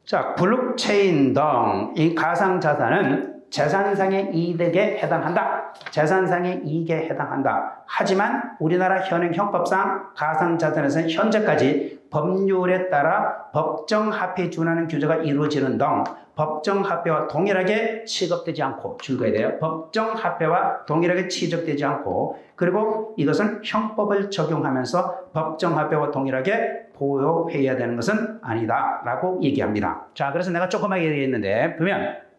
자, 블록체인 등 이 가상자산은 재산상의 이익에 해당한다. 재산상의 이익에 해당한다. 하지만 우리나라 현행 형법상 가상자산에서는 현재까지 법률에 따라 법정화폐에 준하는 규제가 이루어지는 등 법정화폐와 동일하게 취급되지 않고, 줄거야 돼요. 법정화폐와 동일하게 취급되지 않고, 그리고 이것은 형법을 적용하면서 법정화폐와 동일하게 보호해야 되는 것은 아니다 라고 얘기합니다. 자, 그래서 내가 조그맣게 얘기했는데 보면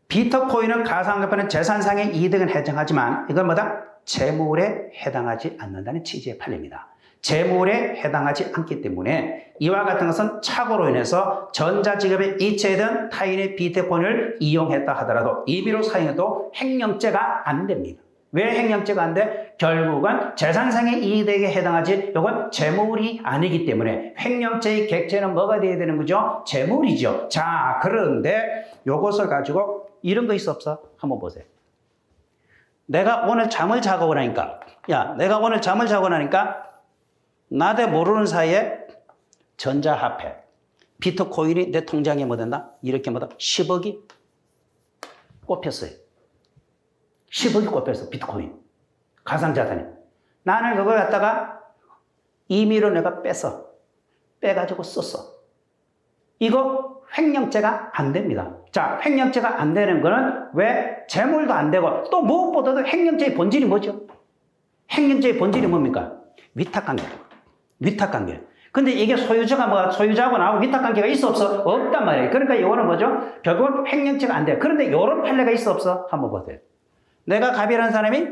비트코인은 가상화폐는 재산상의 이득은 해당하지만 이건 뭐다? 재물에 해당하지 않는다는 취지의 판례입니다. 재물에 해당하지 않기 때문에 이와 같은 것은 착오로 인해서 전자지급의 이체든 타인의 비트코인을 이용했다 하더라도 임의로 사용해도 횡령죄가 안 됩니다. 왜 횡령죄가 안 돼? 결국은 재산상의 이익에 해당하지, 이건 재물이 아니기 때문에 횡령죄의 객체는 뭐가 돼야 되는 거죠? 재물이죠. 자, 그런데 이것을 가지고 이런 거 있어 없어? 한번 보세요. 내가 오늘 잠을 자고 나니까, 내가 오늘 잠을 자고 나니까 나도 모르는 사이에 전자화폐, 비트코인이 내 통장에 뭐 된다? 이렇게 뭐다? 10억이 꼽혔어요. 10억이 꼽혔어, 비트코인. 가상자산이. 나는 그걸 갖다가 임의로 내가 빼가지고 썼어. 이거 횡령죄가 안 됩니다. 자, 횡령죄가 안 되는 거는 왜? 재물도 안 되고, 또 무엇보다도 횡령죄의 본질이 뭐죠? 횡령죄의 본질이 뭡니까? 위탁관계. 위탁관계. 근데 이게 소유자하고 나하고 위탁관계가 있어 없어? 없단 말이에요. 그러니까 이거는 뭐죠? 결국은 횡령죄가 안 돼요. 그런데 이런 판례가 있어 없어? 한번 보세요. 내가 갑이라는 사람이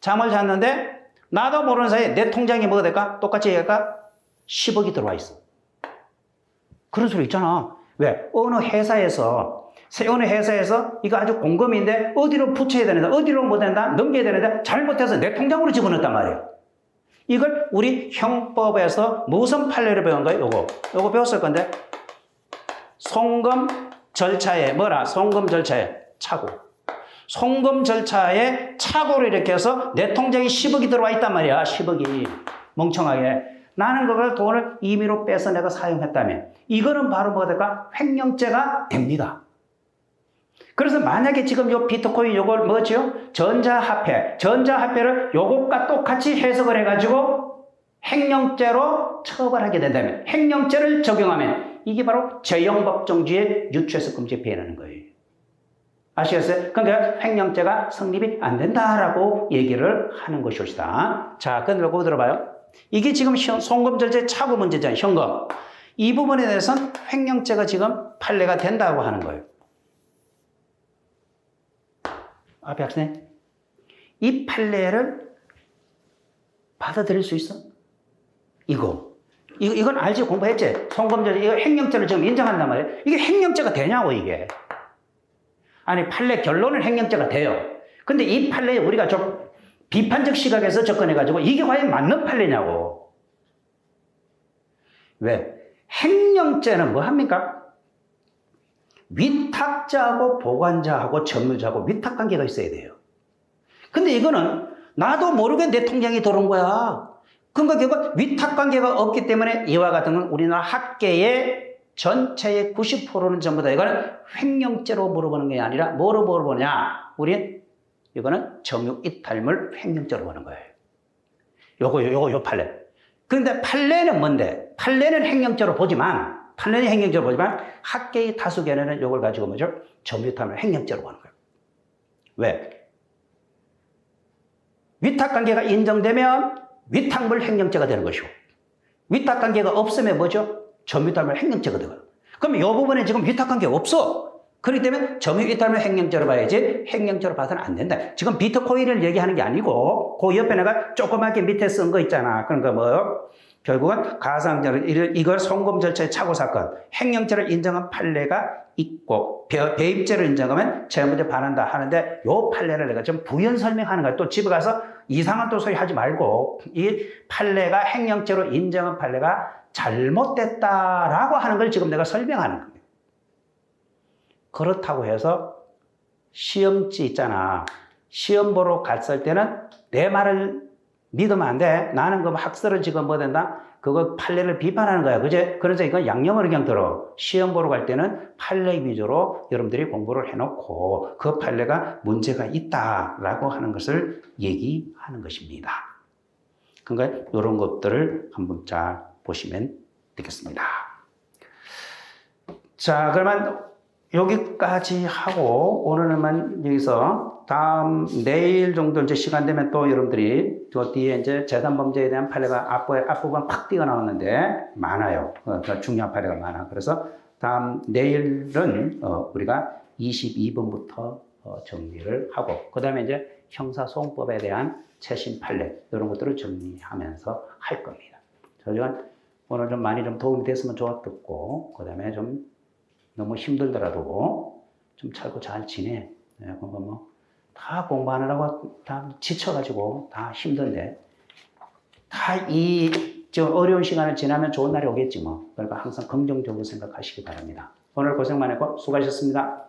잠을 잤는데 나도 모르는 사이에 내 통장에 뭐가 될까? 똑같이 얘기할까? 10억이 들어와 있어. 그런 소리 있잖아. 왜? 어느 회사에서 이거 아주 공금인데 어디로 붙여야 되는데, 어디로 뭐 된다? 넘겨야 되는데 잘못해서 내 통장으로 집어넣었단 말이에요. 이걸 우리 형법에서 무슨 판례를 배운 거예요? 요거 배웠을 건데, 송금 절차에 착오. 송금 절차에 착오를 이렇게 해서 내 통장에 10억이 들어와 있단 말이야. 10억이. 멍청하게. 나는 그걸 돈을 임의로 빼서 내가 사용했다며. 이거는 바로 뭐가 될까? 횡령죄가 됩니다. 그래서 만약에 지금 요 비트코인 요걸 뭐죠? 전자화폐를 요것과 똑같이 해석을 해가지고 횡령죄로 처벌하게 된다면, 횡령죄를 적용하면 이게 바로 재형법정주의 유추해석 금지에 배해하는 거예요. 아시겠어요? 그러니까 횡령죄가 성립이 안 된다라고 얘기를 하는 것이다. 자, 근데 그거 들어봐요. 이게 지금 송금절제 착오 문제잖아요. 현금. 이 부분에 대해서는 횡령죄가 지금 판례가 된다고 하는 거예요. 앞에 학생, 이 판례를 받아들일 수 있어? 이건 알지? 공부했지? 송금절제, 이거 횡령죄를 지금 인정한단 말이에요. 이게 횡령죄가 되냐고, 이게. 아니, 판례 결론은 횡령죄가 돼요. 근데 이 판례에 우리가 좀 비판적 시각에서 접근해가지고 이게 과연 맞는 판례냐고. 왜? 횡령죄는 뭐 합니까? 위탁자하고 보관자하고 점유자하고 위탁관계가 있어야 돼요. 근데 이거는 나도 모르게 내 통장에 들어온 거야. 그러니까 결국 위탁관계가 없기 때문에 이와 같은 건 우리나라 학계의 전체의 90%는 전부 다 이거는 횡령죄로 물어보는 게 아니라 뭐로 물어보냐? 우리 이거는 점유이탈물 횡령죄로 보는 거예요. 요 판례. 그런데 판례는 뭔데? 판례는 횡령죄로 보지만 학계의 다수견에는 이걸 가지고 뭐죠? 점유이탈물 횡령죄로 보는 거예요. 왜? 위탁관계가 인정되면 위탁물 횡령죄가 되는 것이고, 위탁관계가 없으면 뭐죠? 점유이탈물 횡령죄가 되거든. 그럼 이 부분에 지금 위탁관계가 없어. 그렇기 때문에 점유이탈물 횡령죄로 봐야지 횡령죄로 봐서는 안 된다. 지금 비트코인을 얘기하는 게 아니고 그 옆에 내가 조그맣게 밑에 쓴 거 있잖아. 그러니까 뭐 결국은 가상자를 이걸 송금 절차의 착오 사건, 횡령죄를 인정한 판례가 있고 배입죄를 인정하면 재무죄 반한다 하는데 요 판례를 내가 좀 부연 설명하는 거야. 또 집에 가서 이상한 또 소리 하지 말고 이 판례가 횡령죄로 인정한 판례가 잘못됐다라고 하는 걸 지금 내가 설명하는 거예요. 그렇다고 해서 시험지 있잖아. 시험 보러 갔을 때는 내 말을 믿으면 안 돼. 나는 그 학설을 지금 뭐 된다? 그거 판례를 비판하는 거야. 그제? 그래서 이건 양념을 그냥 들어. 시험 보러 갈 때는 판례 위주로 여러분들이 공부를 해놓고 그 판례가 문제가 있다라고 하는 것을 얘기하는 것입니다. 그러니까 이런 것들을 한번 잘 보시면 되겠습니다. 자, 그러면 여기까지 하고 오늘은 여기서 내일 정도 이제 시간 되면 또 여러분들이 저 뒤에 이제 재산범죄에 대한 판례가 앞부분 팍 띄어 나오는데 많아요. 중요한 판례가 많아. 그래서 내일은 우리가 22번부터 정리를 하고 그 다음에 이제 형사소송법에 대한 최신 판례 이런 것들을 정리하면서 할 겁니다. 저희가 오늘 좀 많이 좀 도움이 됐으면 좋았겠고 그 다음에 좀 너무 힘들더라도 좀 참고 잘 지내. 다 공부하느라고 다 지쳐가지고 다 힘든데 다 어려운 시간을 지나면 좋은 날이 오겠지 뭐. 그러니까 항상 긍정적으로 생각하시기 바랍니다. 오늘 고생 많았고 수고하셨습니다.